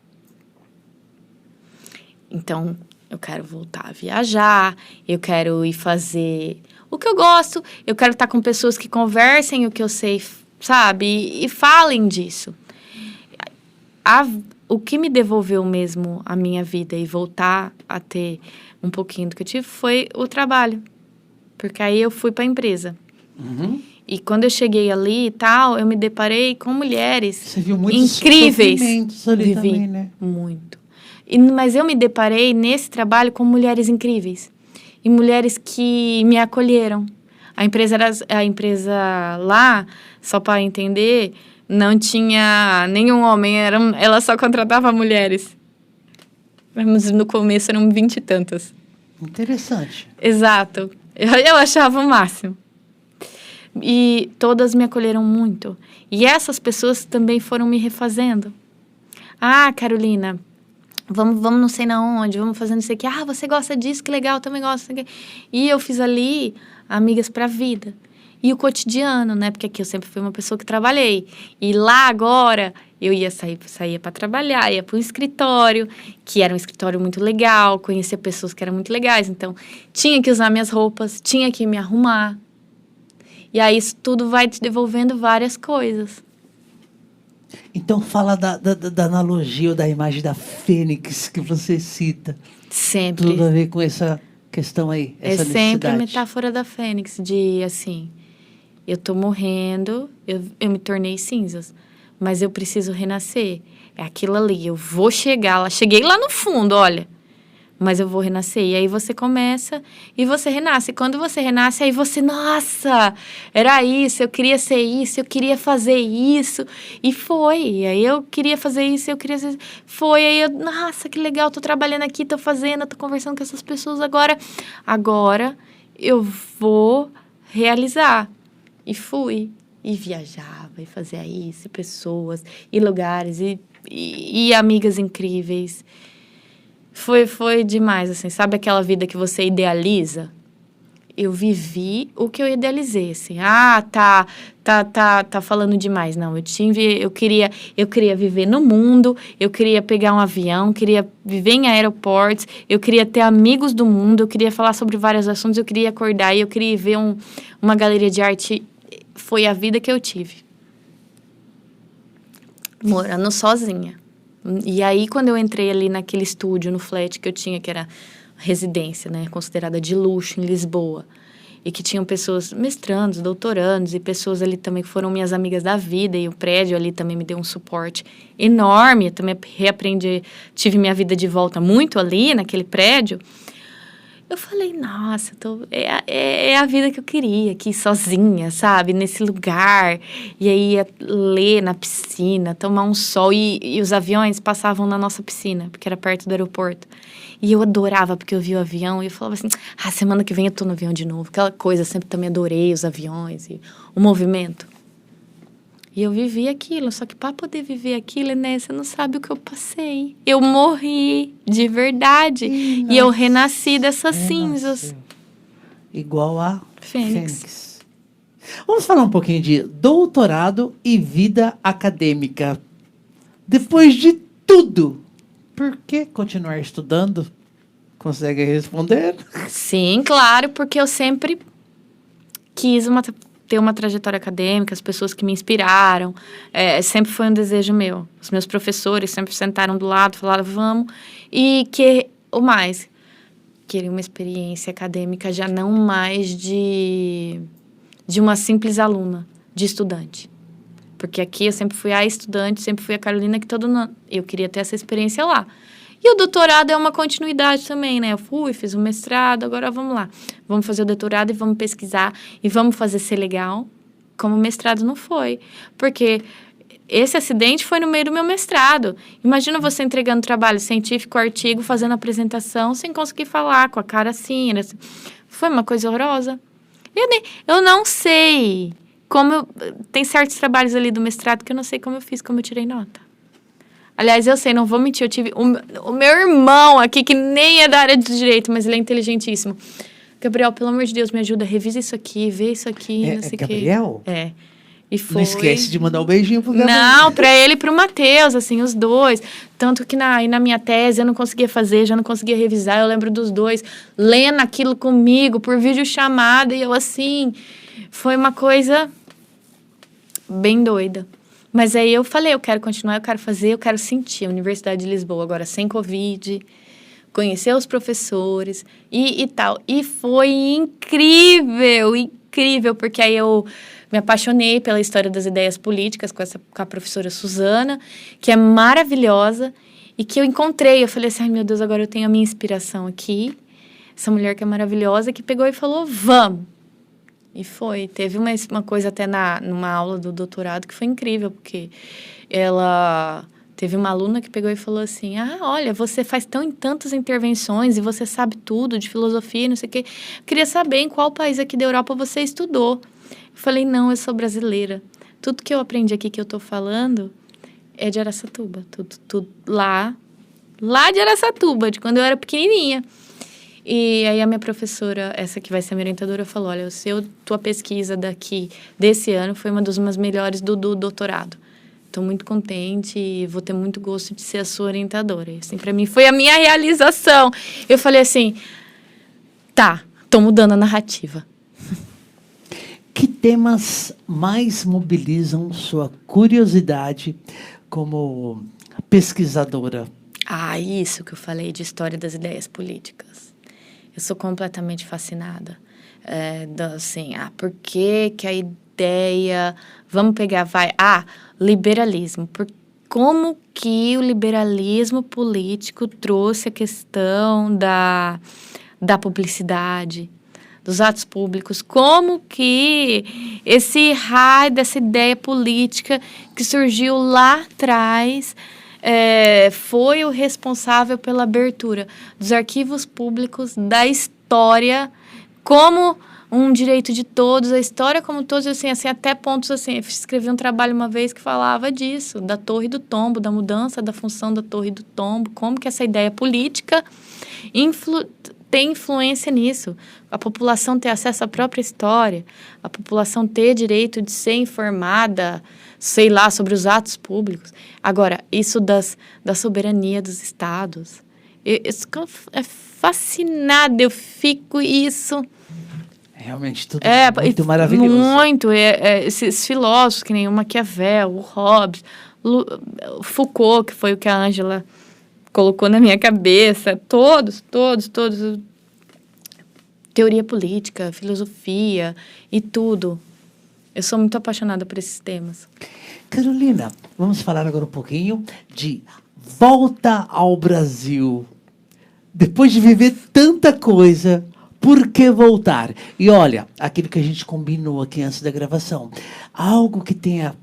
Então, eu quero voltar a viajar, eu quero ir fazer o que eu gosto, eu quero estar com pessoas que conversem o que eu sei, sabe? E falem disso. O que me devolveu mesmo a minha vida e voltar a ter um pouquinho do que eu tive foi o trabalho. Porque aí eu fui para a empresa. Uhum. E quando eu cheguei ali e tal, eu me deparei com mulheres Você viu muitos incríveis. Sofrimentos ali também, né? Muito. Mas eu me deparei nesse trabalho com mulheres incríveis. E mulheres que me acolheram. A empresa lá, só para entender, não tinha nenhum homem. Ela só contratava mulheres. Mas no começo eram 20 e tantas. Interessante. Exato. Eu achava o máximo. E todas me acolheram muito. E essas pessoas também foram me refazendo. Carolina... Vamos não sei na onde, vamos fazendo isso aqui. Você gosta disso, que legal, também gosto. E eu fiz ali amigas para a vida. E o cotidiano, né? Porque aqui eu sempre fui uma pessoa que trabalhei. E lá agora, Eu saía para trabalhar, ia para um escritório, que era um escritório muito legal, conhecia pessoas que eram muito legais, então tinha que usar minhas roupas, tinha que me arrumar. E aí isso tudo vai te devolvendo várias coisas. Então fala da analogia ou da imagem da fênix que você cita. Sempre. Tudo a ver com essa questão aí, essa necessidade. Sempre a metáfora da fênix, de assim, eu tô morrendo, eu me tornei cinzas, mas eu preciso renascer. É aquilo ali, eu vou chegar lá, cheguei lá no fundo, olha, mas eu vou renascer. E aí você começa e você renasce. E quando você renasce, aí você, nossa, era isso, eu queria ser isso, eu queria fazer isso. E foi. E aí eu queria fazer isso, eu queria fazer... Foi. Aí eu, nossa, que legal, tô trabalhando aqui, tô fazendo, tô conversando com essas pessoas agora. Agora eu vou realizar. E fui. E viajava, e fazia isso, e pessoas, e lugares, e amigas incríveis. Foi demais, assim. Sabe aquela vida que você idealiza? Eu vivi o que eu idealizei, assim. Ah, tá falando demais. Não, eu queria viver no mundo, eu queria pegar um avião, queria viver em aeroportos, eu queria ter amigos do mundo, eu queria falar sobre vários assuntos, eu queria acordar e eu queria ver uma galeria de arte. Foi a vida que eu tive. Morando sozinha. E aí, quando eu entrei ali naquele estúdio, no flat que eu tinha, que era residência, né, considerada de luxo em Lisboa, e que tinham pessoas mestrandos, doutorandos, e pessoas ali também que foram minhas amigas da vida, e o prédio ali também me deu um suporte enorme, eu também reaprendi, tive minha vida de volta muito ali, naquele prédio. Eu falei, nossa, é a vida que eu queria, aqui sozinha, sabe? Nesse lugar. E aí ia ler na piscina, tomar um sol. E os aviões passavam na nossa piscina, porque era perto do aeroporto. E eu adorava, porque eu via o avião e eu falava assim, semana que vem eu tô no avião de novo. Aquela coisa, eu sempre também adorei os aviões e o movimento. E eu vivi aquilo, só que para poder viver aquilo, né, você não sabe o que eu passei. Eu morri, de verdade. E eu renasci dessas cinzas. Igual a Fênix. Vamos falar um pouquinho de doutorado e vida acadêmica. Depois de tudo, por que continuar estudando? Consegue responder? Sim, claro, porque eu sempre quis ter uma trajetória acadêmica, as pessoas que me inspiraram, sempre foi um desejo meu. Os meus professores sempre sentaram do lado, falaram, vamos. E queria uma experiência acadêmica já não mais de uma simples aluna, de estudante. Porque aqui eu sempre fui a estudante, sempre fui a Carolina, que eu queria ter essa experiência lá. E o doutorado é uma continuidade também, né? Eu fiz o mestrado, agora vamos lá. Vamos fazer o doutorado e vamos pesquisar e vamos fazer ser legal, como o mestrado não foi. Porque esse acidente foi no meio do meu mestrado. Imagina você entregando trabalho científico, artigo, fazendo apresentação, sem conseguir falar, com a cara assim. Foi uma coisa horrorosa. Eu não sei como... Tem certos trabalhos ali do mestrado que eu não sei como eu fiz, como eu tirei nota. Aliás, eu sei, não vou mentir, eu tive o meu irmão aqui, que nem é da área de direito, mas ele é inteligentíssimo. Gabriel, pelo amor de Deus, me ajuda, revisa isso aqui, vê isso aqui, não sei o quê. Gabriel? É. E foi... Não esquece de mandar um beijinho pro Gabriel. Não, pra ele e pro Matheus, assim, os dois. Tanto que na minha tese eu não conseguia fazer, já não conseguia revisar, eu lembro dos dois lendo aquilo comigo por videochamada, e eu assim, foi uma coisa bem doida. Mas aí eu falei, eu quero continuar, eu quero fazer, eu quero sentir a Universidade de Lisboa agora sem Covid, conhecer os professores e tal. E foi incrível, incrível, porque aí eu me apaixonei pela história das ideias políticas com a professora Suzana, que é maravilhosa, e que eu encontrei. Eu falei assim, ai meu Deus, agora eu tenho a minha inspiração aqui, essa mulher que é maravilhosa, que pegou e falou, vamos. E foi. Teve uma coisa até numa aula do doutorado que foi incrível, porque ela... Teve uma aluna que pegou e falou assim, olha, você faz tantas intervenções e você sabe tudo de filosofia e não sei o quê. Eu queria saber em qual país aqui da Europa você estudou. Eu falei, não, eu sou brasileira. Tudo que eu aprendi aqui que eu tô falando é de Araçatuba. Tudo lá de Araçatuba, de quando eu era pequenininha. E aí a minha professora, essa que vai ser a minha orientadora, falou, olha, tua pesquisa desse ano foi uma das melhores do doutorado. Estou muito contente e vou ter muito gosto de ser a sua orientadora. E, assim, para mim foi a minha realização. Eu falei assim, tá, estou mudando a narrativa. Que temas mais mobilizam sua curiosidade como pesquisadora? Isso que eu falei de história das ideias políticas. Eu sou completamente fascinada. Por que a ideia... Vamos pegar, liberalismo. Como que o liberalismo político trouxe a questão da publicidade, dos atos públicos, como que esse raio dessa ideia política que surgiu lá atrás foi o responsável pela abertura dos arquivos públicos, da história como um direito de todos, a história como todos, assim até pontos assim. Eu escrevi um trabalho uma vez que falava disso, da Torre do Tombo, da mudança da função da Torre do Tombo, como que essa ideia política tem influência nisso. A população ter acesso à própria história, a população ter direito de ser informada, sei lá, sobre os atos públicos. Agora, isso da soberania dos estados. É fascinada, eu fico isso... Realmente, tudo muito maravilhoso. Muito. Esses filósofos, que nem o Maquiavel, o Hobbes, o Foucault, que foi o que a Ângela colocou na minha cabeça, todos. Teoria política, filosofia e tudo. Eu sou muito apaixonada por esses temas. Carolina, vamos falar agora um pouquinho de volta ao Brasil. Depois de viver tanta coisa, por que voltar? E olha, aquilo que a gente combinou aqui antes da gravação, algo que tenha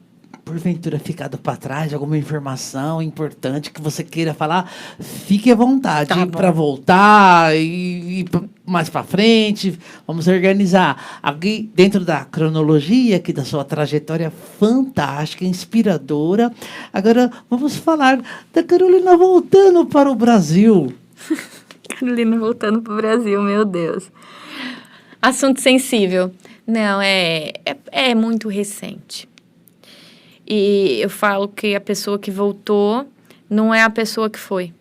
porventura ficado para trás, alguma informação importante que você queira falar, fique à vontade para voltar e mais para frente. Vamos organizar aqui dentro da cronologia aqui da sua trajetória fantástica, inspiradora. Agora vamos falar da Carolina voltando para o Brasil. Carolina voltando para o Brasil, meu Deus. Assunto sensível. Não, é muito recente. E eu falo que a pessoa que voltou não é a pessoa que foi.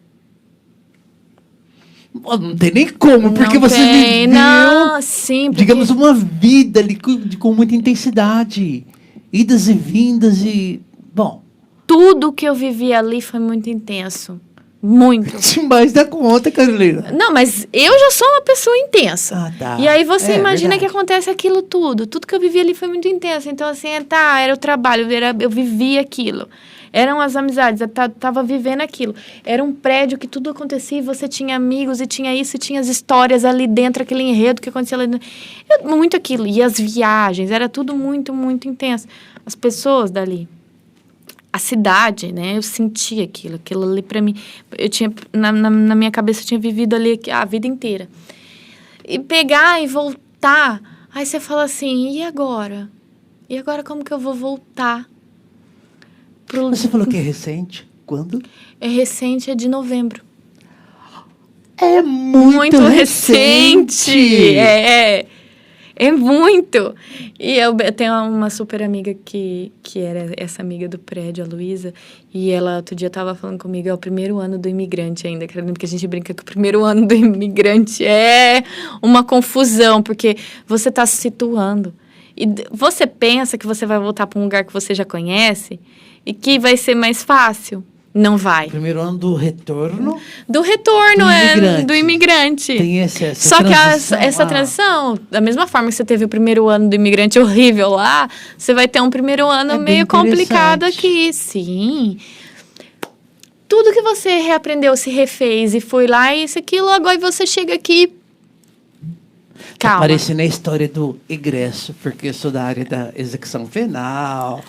Não tem nem como, porque você viveu, digamos, uma vida ali com muita intensidade. Idas e vindas e... Bom... Tudo que eu vivi ali foi muito intenso. Muito. Demais da conta, Carolina. Não, mas eu já sou uma pessoa intensa. Ah, tá. E aí você imagina verdade. que acontece aquilo tudo. Tudo que eu vivi ali foi muito intenso. Então, assim, era o trabalho, eu vivia aquilo. Eram as amizades, eu tava vivendo aquilo. Era um prédio que tudo acontecia e você tinha amigos e tinha isso, e tinha as histórias ali dentro, aquele enredo que acontecia ali dentro. Muito aquilo. E as viagens, era tudo muito, muito intenso. As pessoas dali. A cidade, né? Eu sentia aquilo ali para mim. Eu tinha, na minha cabeça, eu tinha vivido ali a vida inteira. E pegar e voltar, aí você fala assim, e agora? E agora como que eu vou voltar? Você falou que é recente? Quando? É recente, é de novembro. É muito recente! É muito. E eu tenho uma super amiga que era essa amiga do prédio, a Luísa, e ela outro dia estava falando comigo, é o primeiro ano do imigrante ainda, porque a gente brinca que o primeiro ano do imigrante é uma confusão, porque você está se situando. E você pensa que você vai voltar para um lugar que você já conhece e que vai ser mais fácil. Não vai. Primeiro ano do retorno. Do retorno, do imigrante. Tem essa Só transição. Que essa transição, da mesma forma que você teve o primeiro ano do imigrante horrível lá, você vai ter um primeiro ano meio complicado aqui. Sim. Tudo que você reaprendeu, se refez e foi lá e isso, aquilo, agora você chega aqui. Calma. Tá parecendo a história do egresso, porque eu sou da área da execução penal.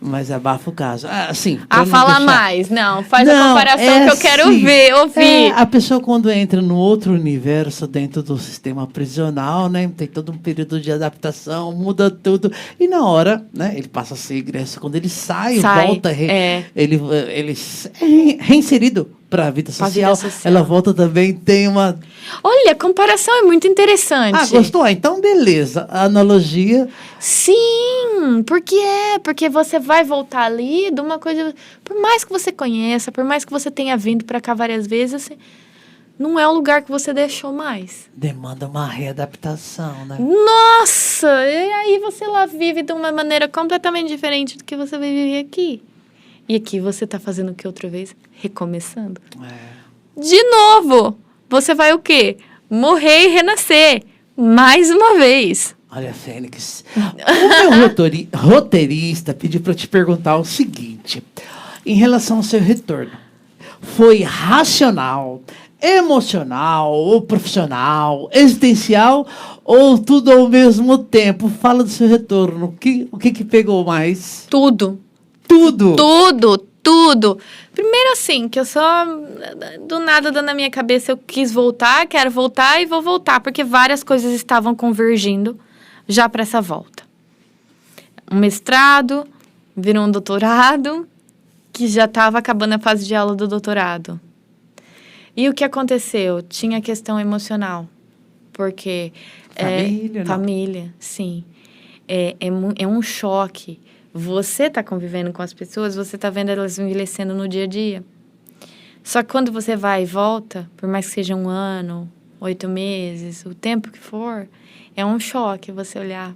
Mas abafa o caso. Assim, fala mais. Não, faz a comparação que eu quero ouvir. A pessoa, quando entra no outro universo, dentro do sistema prisional, né? Tem todo um período de adaptação, muda tudo. E na hora, né? Ele passa a ser egresso. Quando ele sai volta, ele é reinserido para a vida Pra social, vida social. ela volta também, tem uma... Olha, a comparação é muito interessante. Ah, gostou? Ah, então beleza. A analogia... Sim, porque você vai voltar ali de uma coisa, por mais que você conheça, por mais que você tenha vindo para cá várias vezes, assim, não é o lugar que você deixou mais. Demanda uma readaptação, né? Nossa, e aí você lá vive de uma maneira completamente diferente do que você vai viver aqui. E aqui você tá fazendo o que outra vez? Recomeçando. De novo, você vai o quê? Morrer e renascer. Mais uma vez. Olha, Fênix, o meu roteirista pediu para te perguntar o seguinte, em relação ao seu retorno. Foi racional, emocional, ou profissional, existencial, ou tudo ao mesmo tempo? Fala do seu retorno. O que pegou mais? Tudo. Tudo! Tudo. Primeiro assim, que eu só, do nada dando na minha cabeça, eu quis voltar, quero voltar e vou voltar, porque várias coisas estavam convergindo já para essa volta. Um mestrado, virou um doutorado, que já estava acabando a fase de aula do doutorado. E o que aconteceu? Tinha questão emocional, porque... Família, não? Família, sim. É um choque. Você está convivendo com as pessoas, você está vendo elas envelhecendo no dia a dia. Só que quando você vai e volta, por mais que seja 1 ano, 8 meses, o tempo que for, é um choque você olhar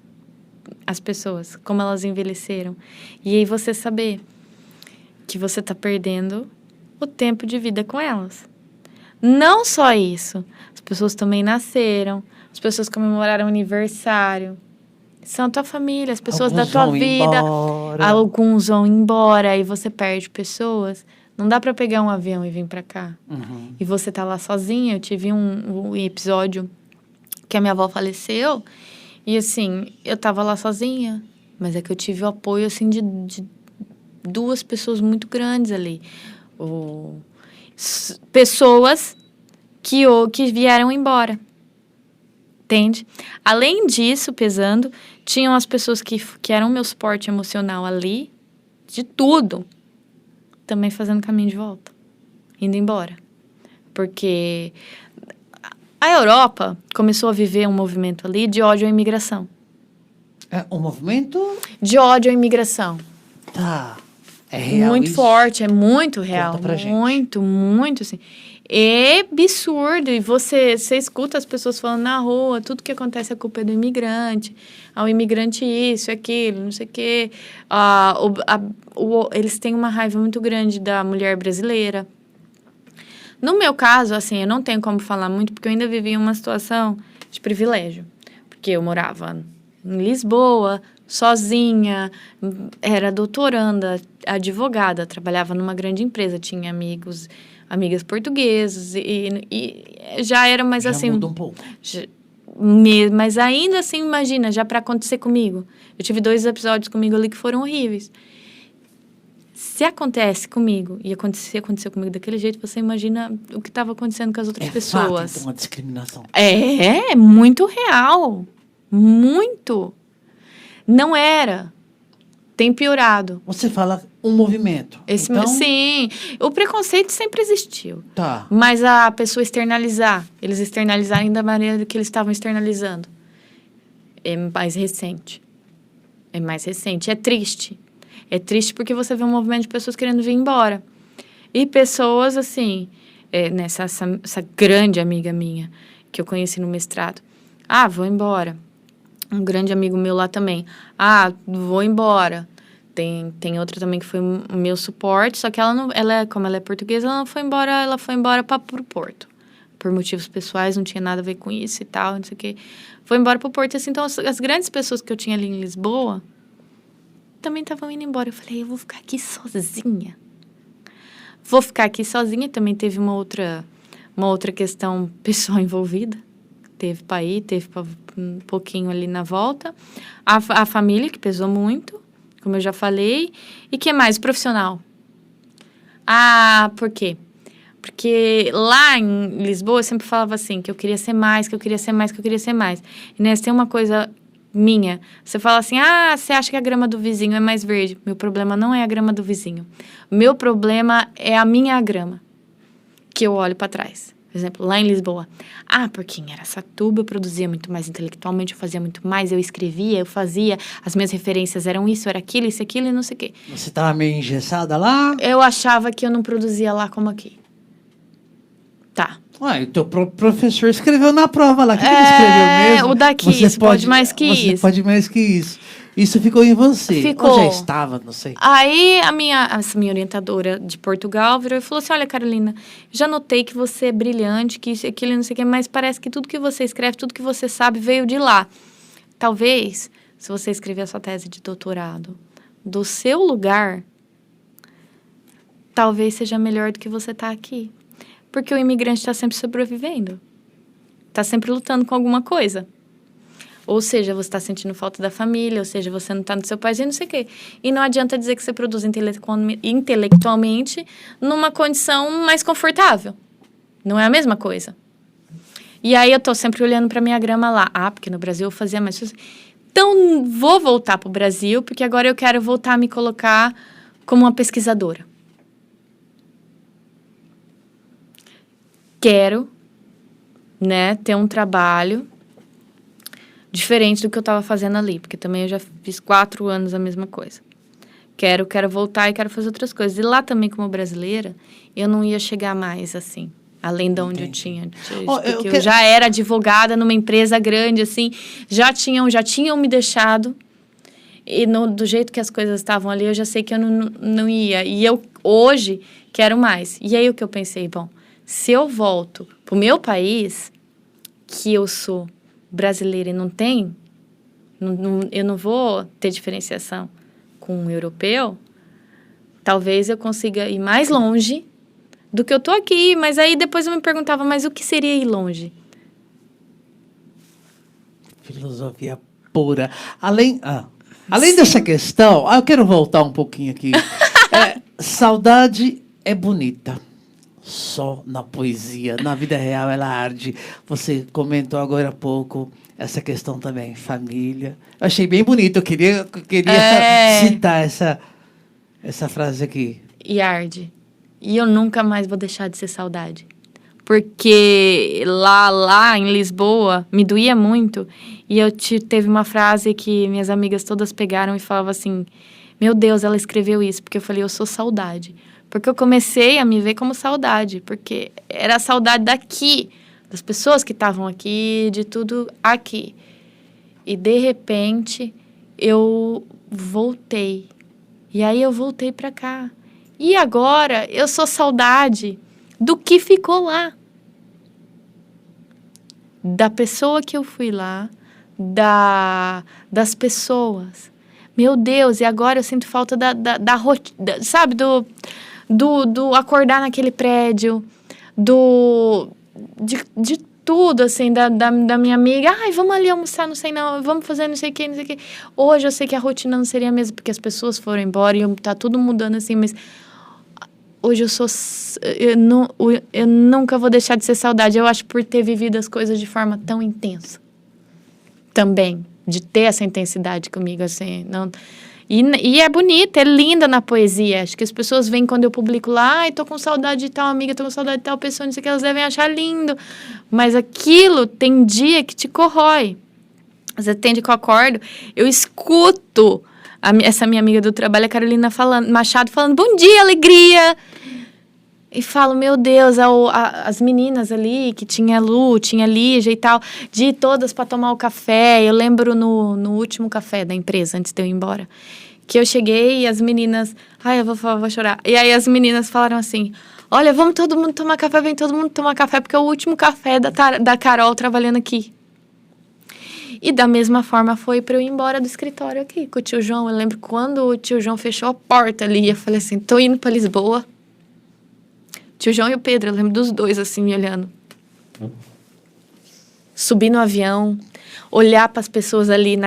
as pessoas, como elas envelheceram. E aí você saber que você está perdendo o tempo de vida com elas. Não só isso, as pessoas também nasceram, as pessoas comemoraram aniversário, são a tua família, as pessoas Alguns da tua vão vida. embora. Alguns vão embora e você perde pessoas. Não dá para pegar um avião e vir para cá. Uhum. E você tá lá sozinha. Eu tive um episódio que a minha avó faleceu e, assim, eu tava lá sozinha. Mas é que eu tive o apoio, assim, de 2 pessoas muito grandes ali. Pessoas que vieram embora. Entende? Além disso, pesando, tinham as pessoas que eram meu suporte emocional ali, de tudo, também fazendo caminho de volta, indo embora. Porque a Europa começou a viver um movimento ali de ódio à imigração. É um movimento? De ódio à imigração. Tá. É real Muito isso? forte, é muito real. Conta pra gente. Muito, assim. É absurdo. E você escuta as pessoas falando na rua, tudo que acontece a culpa é do imigrante. O imigrante isso, aquilo, não sei o quê. Eles têm uma raiva muito grande da mulher brasileira. No meu caso, assim, eu não tenho como falar muito, porque eu ainda vivia uma situação de privilégio. Porque eu morava em Lisboa, sozinha, era doutoranda, advogada, trabalhava numa grande empresa, tinha amigas portuguesas e já era mais Já assim... muda um pouco. Mas ainda assim, imagina, já para acontecer comigo. Eu tive 2 episódios comigo ali que foram horríveis. Se acontece comigo e aconteceu comigo daquele jeito, você imagina o que estava acontecendo com as outras pessoas. Fato, então, a discriminação. É muito real. Muito. Não era. Tem piorado. Você fala um movimento. Então, Sim, o preconceito sempre existiu. tá. Mas a pessoa eles externalizarem da maneira que eles estavam externalizando, é mais recente. É triste. É triste porque você vê um movimento de pessoas querendo vir embora. E pessoas, assim, essa grande amiga minha, que eu conheci no mestrado. Vou embora. Um grande amigo meu lá também. Vou embora. Tem outra também que foi o meu suporte, só que como ela é portuguesa, ela foi embora pro Porto. Por motivos pessoais, não tinha nada a ver com isso e tal, não sei o quê. Foi embora pro Porto, assim, então as grandes pessoas que eu tinha ali em Lisboa também estavam indo embora. Eu falei, eu vou ficar aqui sozinha. Também teve uma outra questão pessoal envolvida. Teve para ir, teve um pouquinho ali na volta. A família, que pesou muito, como eu já falei. E que mais? Profissional. Por quê? Porque lá em Lisboa eu sempre falava assim, que eu queria ser mais, que eu queria ser mais, que eu queria ser mais. E nessa tem uma coisa minha. Você fala assim, você acha que a grama do vizinho é mais verde. Meu problema não é a grama do vizinho. Meu problema é a minha grama. que eu olho para trás. Por exemplo, lá em Lisboa. Porque em Araçatuba eu produzia muito mais intelectualmente, eu fazia muito mais, eu escrevia, eu fazia, as minhas referências eram isso, era aquilo, isso, aquilo e não sei o quê. Você estava meio engessada lá? Eu achava que eu não produzia lá como aqui. Tá. E o teu professor escreveu na prova lá. O que ele escreveu mesmo? O daqui, você pode mais que isso. Você pode mais que isso. Isso ficou em você. Ficou. Ou já estava, não sei. Aí, essa minha orientadora de Portugal virou e falou assim, olha, Carolina, já notei que você é brilhante, que isso e aquilo, não sei o quê, mas parece que tudo que você escreve, tudo que você sabe veio de lá. Talvez, se você escrever a sua tese de doutorado do seu lugar, talvez seja melhor do que você tá aqui. Porque o imigrante está sempre sobrevivendo. Está sempre lutando com alguma coisa. Ou seja, você está sentindo falta da família, ou seja, você não está no seu país e não sei o quê. E não adianta dizer que você produz intelectualmente numa condição mais confortável. Não é a mesma coisa. E aí eu estou sempre olhando para minha grama lá. Porque no Brasil eu fazia mais... Então, vou voltar para o Brasil, porque agora eu quero voltar a me colocar como uma pesquisadora. Quero, ter um trabalho diferente do que eu estava fazendo ali, porque também eu já fiz 4 anos a mesma coisa. Quero voltar e quero fazer outras coisas. E lá também, como brasileira, eu não ia chegar mais, assim, além de onde eu tinha. Porque eu já era advogada numa empresa grande, assim, já tinham me deixado, e do jeito que as coisas estavam ali, eu já sei que eu não ia. E eu, hoje, quero mais. E aí, o que eu pensei, bom, se eu volto pro meu país, que eu sou brasileira e não tem, eu não vou ter diferenciação com um europeu, talvez eu consiga ir mais longe do que eu tô aqui. Mas aí depois eu me perguntava, mas o que seria ir longe? Filosofia pura. Além dessa questão, eu quero voltar um pouquinho aqui. Saudade é bonita. Só na poesia, na vida real ela arde. Você comentou agora há pouco essa questão também, família. Eu achei bem bonito, eu queria citar essa frase aqui. E arde. E eu nunca mais vou deixar de ser saudade. Porque lá em Lisboa, me doía muito. E teve uma frase que minhas amigas todas pegaram e falavam assim, meu Deus, ela escreveu isso, porque eu falei, eu sou saudade. Porque eu comecei a me ver como saudade, porque era a saudade daqui, das pessoas que estavam aqui, de tudo aqui. E, de repente, eu voltei. E aí eu voltei para cá. E agora eu sou saudade do que ficou lá. Da pessoa que eu fui lá, das pessoas. Meu Deus, e agora eu sinto falta da rotina, sabe, do acordar naquele prédio, de tudo, assim, da minha amiga. Vamos ali almoçar, não sei não, vamos fazer não sei o que, não sei o que. Hoje eu sei que a rotina não seria a mesma, porque as pessoas foram embora e tá tudo mudando, assim, mas hoje eu nunca vou deixar de ser saudade. Eu acho por ter vivido as coisas de forma tão intensa. Também, de ter essa intensidade comigo, assim, não... E é bonita, é linda na poesia. Acho que as pessoas veem quando eu publico lá, tô com saudade de tal amiga, tô com saudade de tal pessoa, não sei o que, elas devem achar lindo. Mas aquilo tem dia que te corrói. Você tem dia que eu acordo, eu escuto essa minha amiga do trabalho, a Carolina Machado, falando, bom dia, alegria! E falo, meu Deus, as meninas ali, que tinha a Lu, tinha a Lígia e tal, de ir todas para tomar o café. Eu lembro no último café da empresa, antes de eu ir embora, que eu cheguei e as meninas... eu vou chorar. E aí as meninas falaram assim, olha, vamos todo mundo tomar café, vem todo mundo tomar café, porque é o último café da Carol trabalhando aqui. E da mesma forma foi para eu ir embora do escritório aqui com o tio João. Eu lembro quando o tio João fechou a porta ali, eu falei assim, tô indo para Lisboa. Tio João e o Pedro, eu lembro dos dois, assim, me olhando. Subir no avião, olhar para as pessoas ali,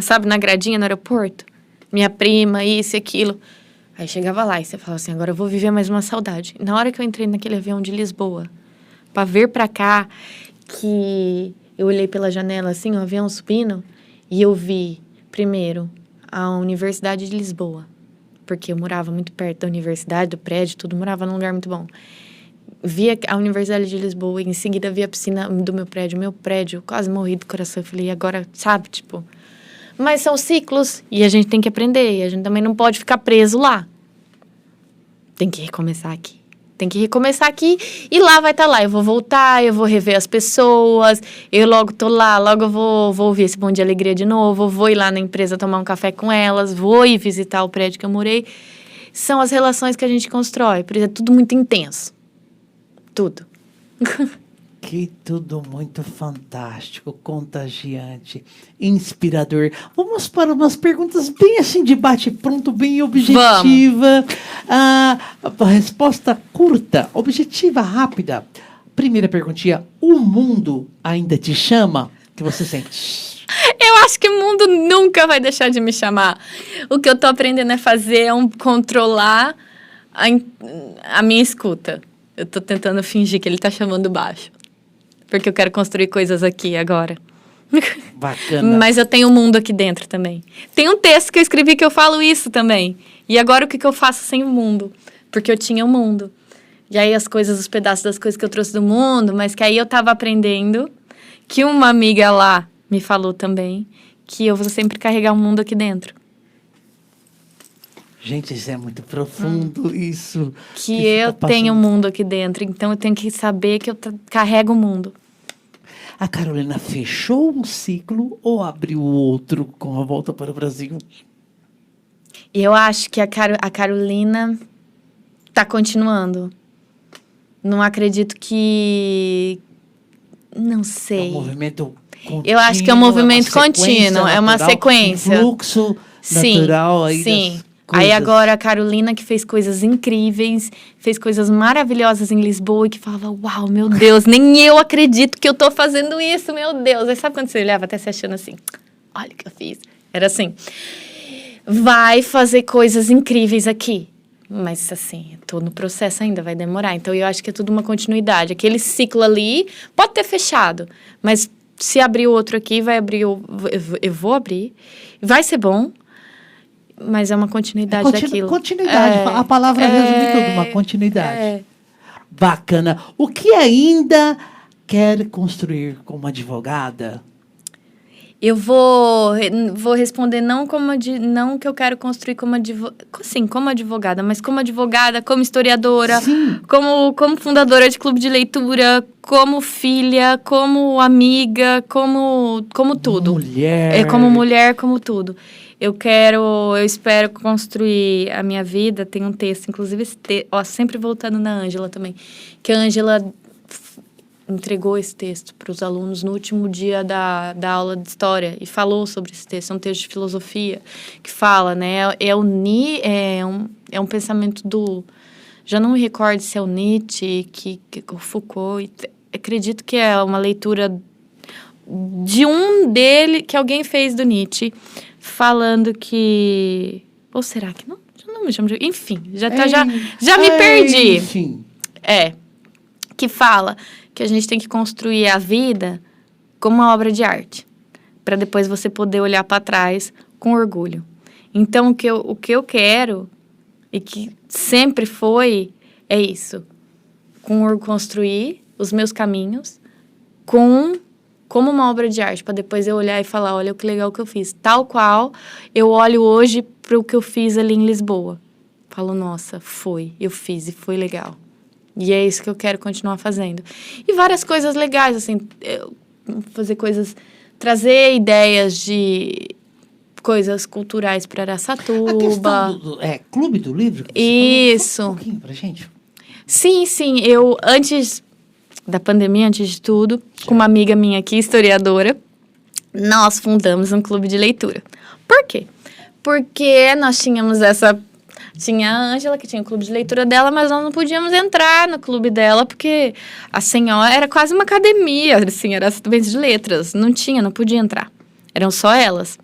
sabe, na gradinha no aeroporto. Minha prima, isso e aquilo. Aí chegava lá e você falava assim, agora eu vou viver mais uma saudade. Na hora que eu entrei naquele avião de Lisboa, para vir para cá, que eu olhei pela janela, assim, o avião subindo, e eu vi, primeiro, a Universidade de Lisboa. Porque eu morava muito perto da universidade, do prédio, tudo, morava num lugar muito bom. via a Universidade de Lisboa, e em seguida via a piscina do meu prédio, quase morri do coração. Eu falei, agora, sabe, tipo... Mas são ciclos, e a gente tem que aprender, e a gente também não pode ficar preso lá. Tem que recomeçar aqui. E lá vai estar lá. Eu vou voltar, eu vou rever as pessoas, eu logo tô lá, logo eu vou ouvir esse Bom Dia Alegria de novo, vou ir lá na empresa tomar um café com elas, vou ir visitar o prédio que eu morei. São as relações que a gente constrói, por isso é tudo muito intenso. Tudo. Que tudo muito fantástico, contagiante, inspirador. Vamos para umas perguntas bem assim de bate-pronto, bem objetiva. A resposta curta, objetiva, rápida. Primeira perguntinha, o mundo ainda te chama? O que você sente? Eu acho que o mundo nunca vai deixar de me chamar. O que eu tô aprendendo a fazer é controlar a minha escuta. Eu tô tentando fingir que ele tá chamando baixo. Porque eu quero construir coisas aqui agora. Bacana. Mas eu tenho um mundo aqui dentro também. Tem um texto que eu escrevi que eu falo isso também. E agora o que eu faço sem o mundo? Porque eu tinha o mundo. E aí os pedaços das coisas que eu trouxe do mundo, mas que aí eu tava aprendendo, que uma amiga lá me falou também, que eu vou sempre carregar o mundo aqui dentro. Gente, isso é muito profundo, isso. Que eu tenho o mundo aqui dentro, então eu tenho que saber que eu carrego o mundo. A Carolina fechou um ciclo ou abriu outro com a volta para o Brasil? Eu acho que a Carolina está continuando. Não acredito que... Não sei. É um movimento contínuo. Eu acho que é um movimento contínuo, é uma sequência. Um fluxo natural aí sim. Coisas. Aí agora a Carolina, que fez coisas incríveis, fez coisas maravilhosas em Lisboa e que falava, uau, meu Deus, nem eu acredito que eu tô fazendo isso, meu Deus. Aí sabe quando você olhava até se achando assim, olha o que eu fiz. Era assim, vai fazer coisas incríveis aqui. Mas assim, eu tô no processo ainda, vai demorar. Então eu acho que é tudo uma continuidade. Aquele ciclo ali pode ter fechado, mas se abrir outro aqui, vai abrir, eu vou abrir, vai ser bom. Mas é uma continuidade daquilo. Continuidade. A palavra resume tudo, uma continuidade. Bacana. O que ainda quer construir como advogada? Eu vou responder não que eu quero construir como advogada, mas como advogada, como historiadora, como fundadora de clube de leitura, como filha, como amiga, como tudo. Mulher. Como mulher, como tudo. Eu espero construir a minha vida. Tem um texto, inclusive sempre voltando na Ângela também, que a Ângela entregou esse texto para os alunos no último dia da aula de história e falou sobre esse texto. É um texto de filosofia que fala, né? É um pensamento do... Já não me recordo se é o Nietzsche, que o Foucault. Acredito que é uma leitura de dele, que alguém fez do Nietzsche, falando que... Ou será que não? Já não me chamo de... Enfim, já me perdi. Enfim. Que fala que a gente tem que construir a vida como uma obra de arte, para depois você poder olhar para trás com orgulho. Então, o que eu quero, e que sempre foi, é isso. Construir os meus caminhos como uma obra de arte, para depois eu olhar e falar, olha que legal que eu fiz. Tal qual eu olho hoje para o que eu fiz ali em Lisboa. Falo, nossa, eu fiz e foi legal. E é isso que eu quero continuar fazendo. E várias coisas legais, assim, fazer coisas, trazer ideias de coisas culturais para Araçatuba. A questão do Clube do Livro? Isso. Um pouquinho pra gente. Sim, eu, antes da pandemia, antes de tudo, com uma amiga minha aqui, historiadora, nós fundamos um clube de leitura. Por quê? Porque nós tínhamos Tinha a Ângela, que tinha o clube de leitura dela, mas nós não podíamos entrar no clube dela, porque a senhora era quase uma academia, assim, era estudante de letras. Não podia entrar. Eram só elas.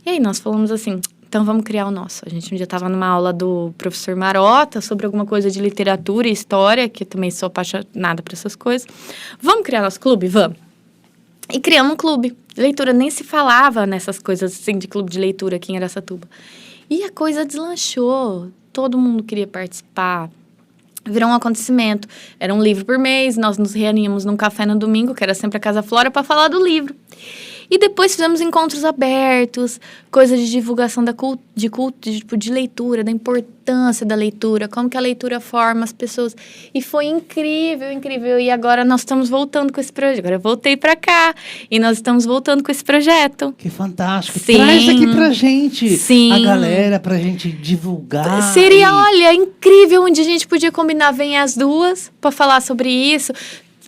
E aí nós falamos assim, então vamos criar o nosso. A gente um dia estava numa aula do professor Marota, sobre alguma coisa de literatura e história, que eu também sou apaixonada por essas coisas. Vamos criar nosso clube? Vamos. E criamos um clube de leitura. Nem se falava nessas coisas assim de clube de leitura aqui em Araçatuba. E a coisa deslanchou, todo mundo queria participar. virou um acontecimento. Era um livro por mês, nós nos reuníamos num café no domingo, que era sempre a Casa Flora, para falar do livro. E depois fizemos encontros abertos, coisas de divulgação de leitura, da importância da leitura, como que a leitura forma as pessoas. E foi incrível, incrível. E agora nós estamos voltando com esse projeto. Agora eu voltei para cá e nós estamos voltando com esse projeto. Que fantástico. Sim. Traz aqui pra gente, Sim. a galera, pra gente divulgar. Seria, olha, incrível, onde a gente podia combinar, vem as duas, para falar sobre isso.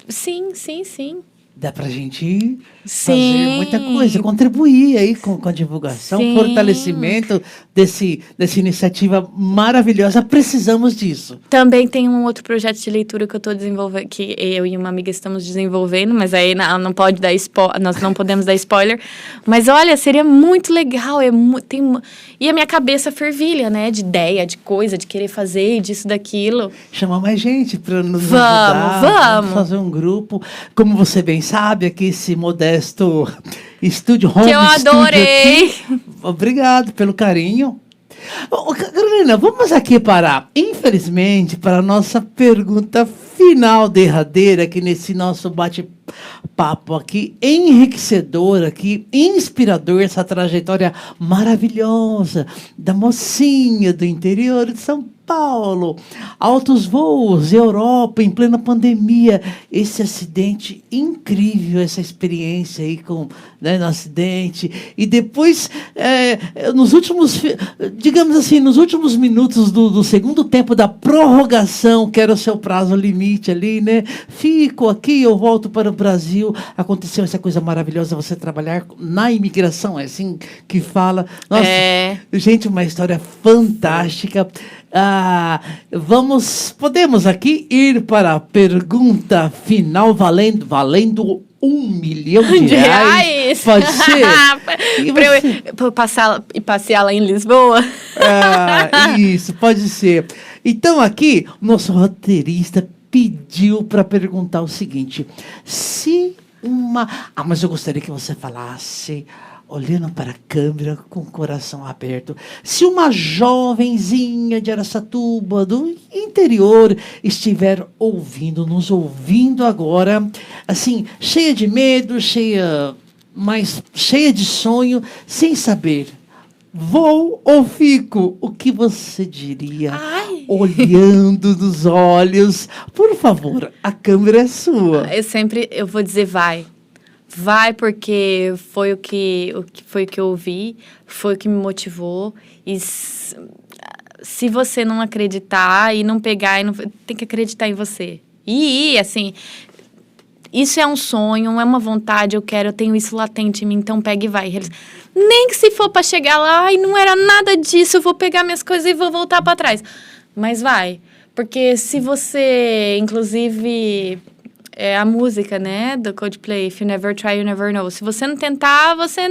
Sim, sim, sim. Dá pra gente fazer Sim. muita coisa, contribuir aí com a divulgação, Sim. fortalecimento dessa iniciativa maravilhosa. Precisamos disso. Também tem um outro projeto de leitura que eu estou desenvolvendo, que eu e uma amiga estamos desenvolvendo, mas aí não pode dar nós não podemos dar spoiler. Mas olha, seria muito legal, e a minha cabeça fervilha, né, de ideia, de coisa, de querer fazer, disso, daquilo. Chamar mais gente para nos ajudar. Vamos. Fazer um grupo. Como você bem sabe, aqui esse modesto estúdio, home Que eu adorei. Aqui. Obrigado pelo carinho. Carolina, vamos aqui infelizmente, para a nossa pergunta final, derradeira, aqui nesse nosso bate-papo aqui, enriquecedor aqui, inspirador, essa trajetória maravilhosa da mocinha do interior de São Paulo, altos voos, Europa, em plena pandemia, esse acidente incrível, essa experiência aí no acidente, e depois, nos últimos, digamos assim, nos últimos minutos do segundo tempo da prorrogação, que era o seu prazo limite ali, né? Fico aqui, eu volto para o Brasil, aconteceu essa coisa maravilhosa, você trabalhar na imigração, é assim que fala. Nossa, gente, uma história fantástica. Podemos aqui ir para a pergunta final, valendo R$1 milhão. Pode ser? Para eu passear lá em Lisboa? Isso, pode ser. Então aqui, o nosso roteirista pediu para perguntar o seguinte: mas eu gostaria que você falasse, olhando para a câmera com o coração aberto, se uma jovenzinha de Araçatuba, do interior, estiver nos ouvindo agora, assim, cheia de medo, cheia de sonho, sem saber, vou ou fico, o que você diria? Olhando nos olhos? Por favor, a câmera é sua. Eu vou dizer vai. Vai, porque foi o que eu ouvi, foi o que me motivou. E se você não acreditar e não pegar, tem que acreditar em você. E assim, isso é um sonho, é uma vontade, eu tenho isso latente em mim, então pega e vai. Nem que se for para chegar lá, não era nada disso, eu vou pegar minhas coisas e vou voltar para trás. Mas vai, porque se você, inclusive... a música, né, do Coldplay, If you never try, you never know. Se você não tentar, você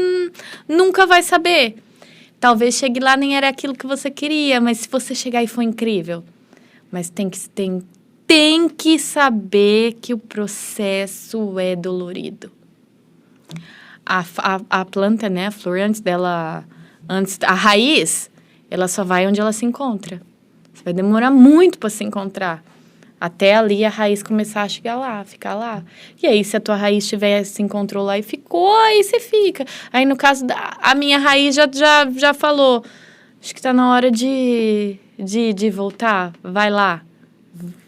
nunca vai saber. Talvez chegue lá, nem era aquilo que você queria, mas se você chegar e for incrível. Mas tem que saber que o processo é dolorido. A planta, né, a flor, a raiz, ela só vai onde ela se encontra. Você vai demorar muito para se encontrar. Até ali a raiz começar a chegar lá, ficar lá. E aí, se a tua raiz se encontrou lá e ficou, aí você fica. Aí, no caso, a minha raiz já falou, acho que tá na hora de voltar, vai lá.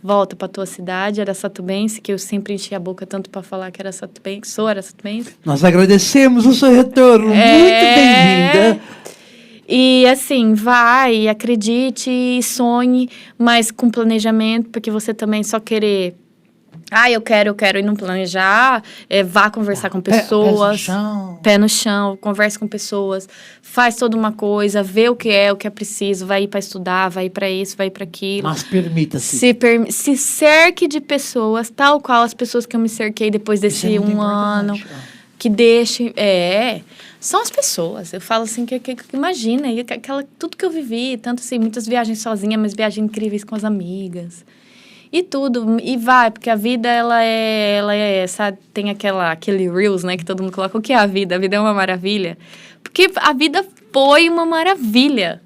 Volta pra tua cidade, Araçatubense, que eu sempre enchi a boca tanto para falar que sou Araçatubense. Nós agradecemos o seu retorno, muito bem-vinda. E assim, vai, acredite e sonhe, mas com planejamento, porque você também só querer... eu quero e não planejar, vá conversar com pessoas. Pé no chão, converse com pessoas, faz toda uma coisa, vê o que é preciso, vai ir para estudar, vai ir para isso, vai ir para aquilo. Mas permita-se. Se cerque de pessoas, tal qual as pessoas que eu me cerquei depois desse ano, que deixe... São as pessoas. Eu falo assim, que imagina, tudo que eu vivi, tanto assim, muitas viagens sozinha, mas viagens incríveis com as amigas. E tudo, e vai, porque a vida, ela é sabe, tem aquele Reels, né, que todo mundo coloca, o que é a vida? A vida é uma maravilha. Porque a vida foi uma maravilha.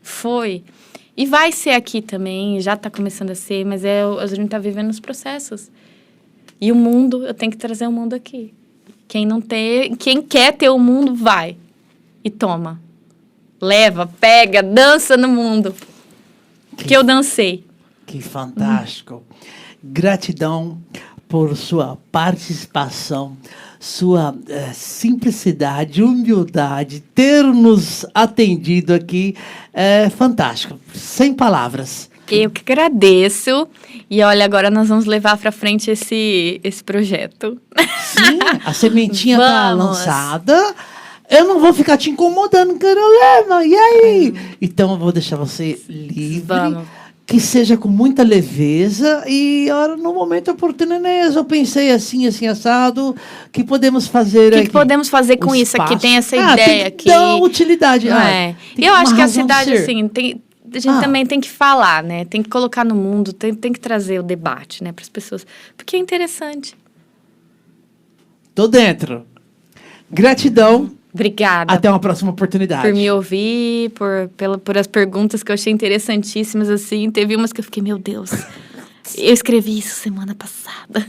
Foi. E vai ser aqui também, já está começando a ser, mas a gente está vivendo os processos. E o mundo, eu tenho que trazer o mundo aqui. Quem quer ter o mundo, vai. E toma. Leva, pega, dança no mundo. Que eu dancei. Que fantástico. Gratidão por sua participação, sua simplicidade, humildade, ter nos atendido aqui. É fantástico. Sem palavras. Eu que agradeço. E olha, agora nós vamos levar para frente esse projeto. Sim, a sementinha está Vamos. lançada. Eu não vou ficar te incomodando, Carolina. E aí? Então eu vou deixar você livre. Vamos. Que seja com muita leveza. E ora, no momento oportuno, Inês, eu pensei assim, assado, que podemos fazer O aqui. que podemos fazer com O isso aqui? espaço. Tem essa Tem ideia que aqui. dar utilidade. Não Ah, é? tem Eu uma acho que a razão de cidade, ser. assim, a gente também tem que falar, né? Tem que colocar no mundo, tem que trazer o debate, né, para as pessoas. Porque é interessante. Tô dentro. Gratidão. Obrigada Até uma próxima oportunidade. por me ouvir, por as perguntas que eu achei interessantíssimas, assim. Teve umas que eu fiquei, meu Deus, eu escrevi isso semana passada.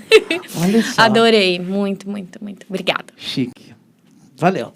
Olha só. Adorei, muito, muito, muito. Obrigada. Chique. Valeu.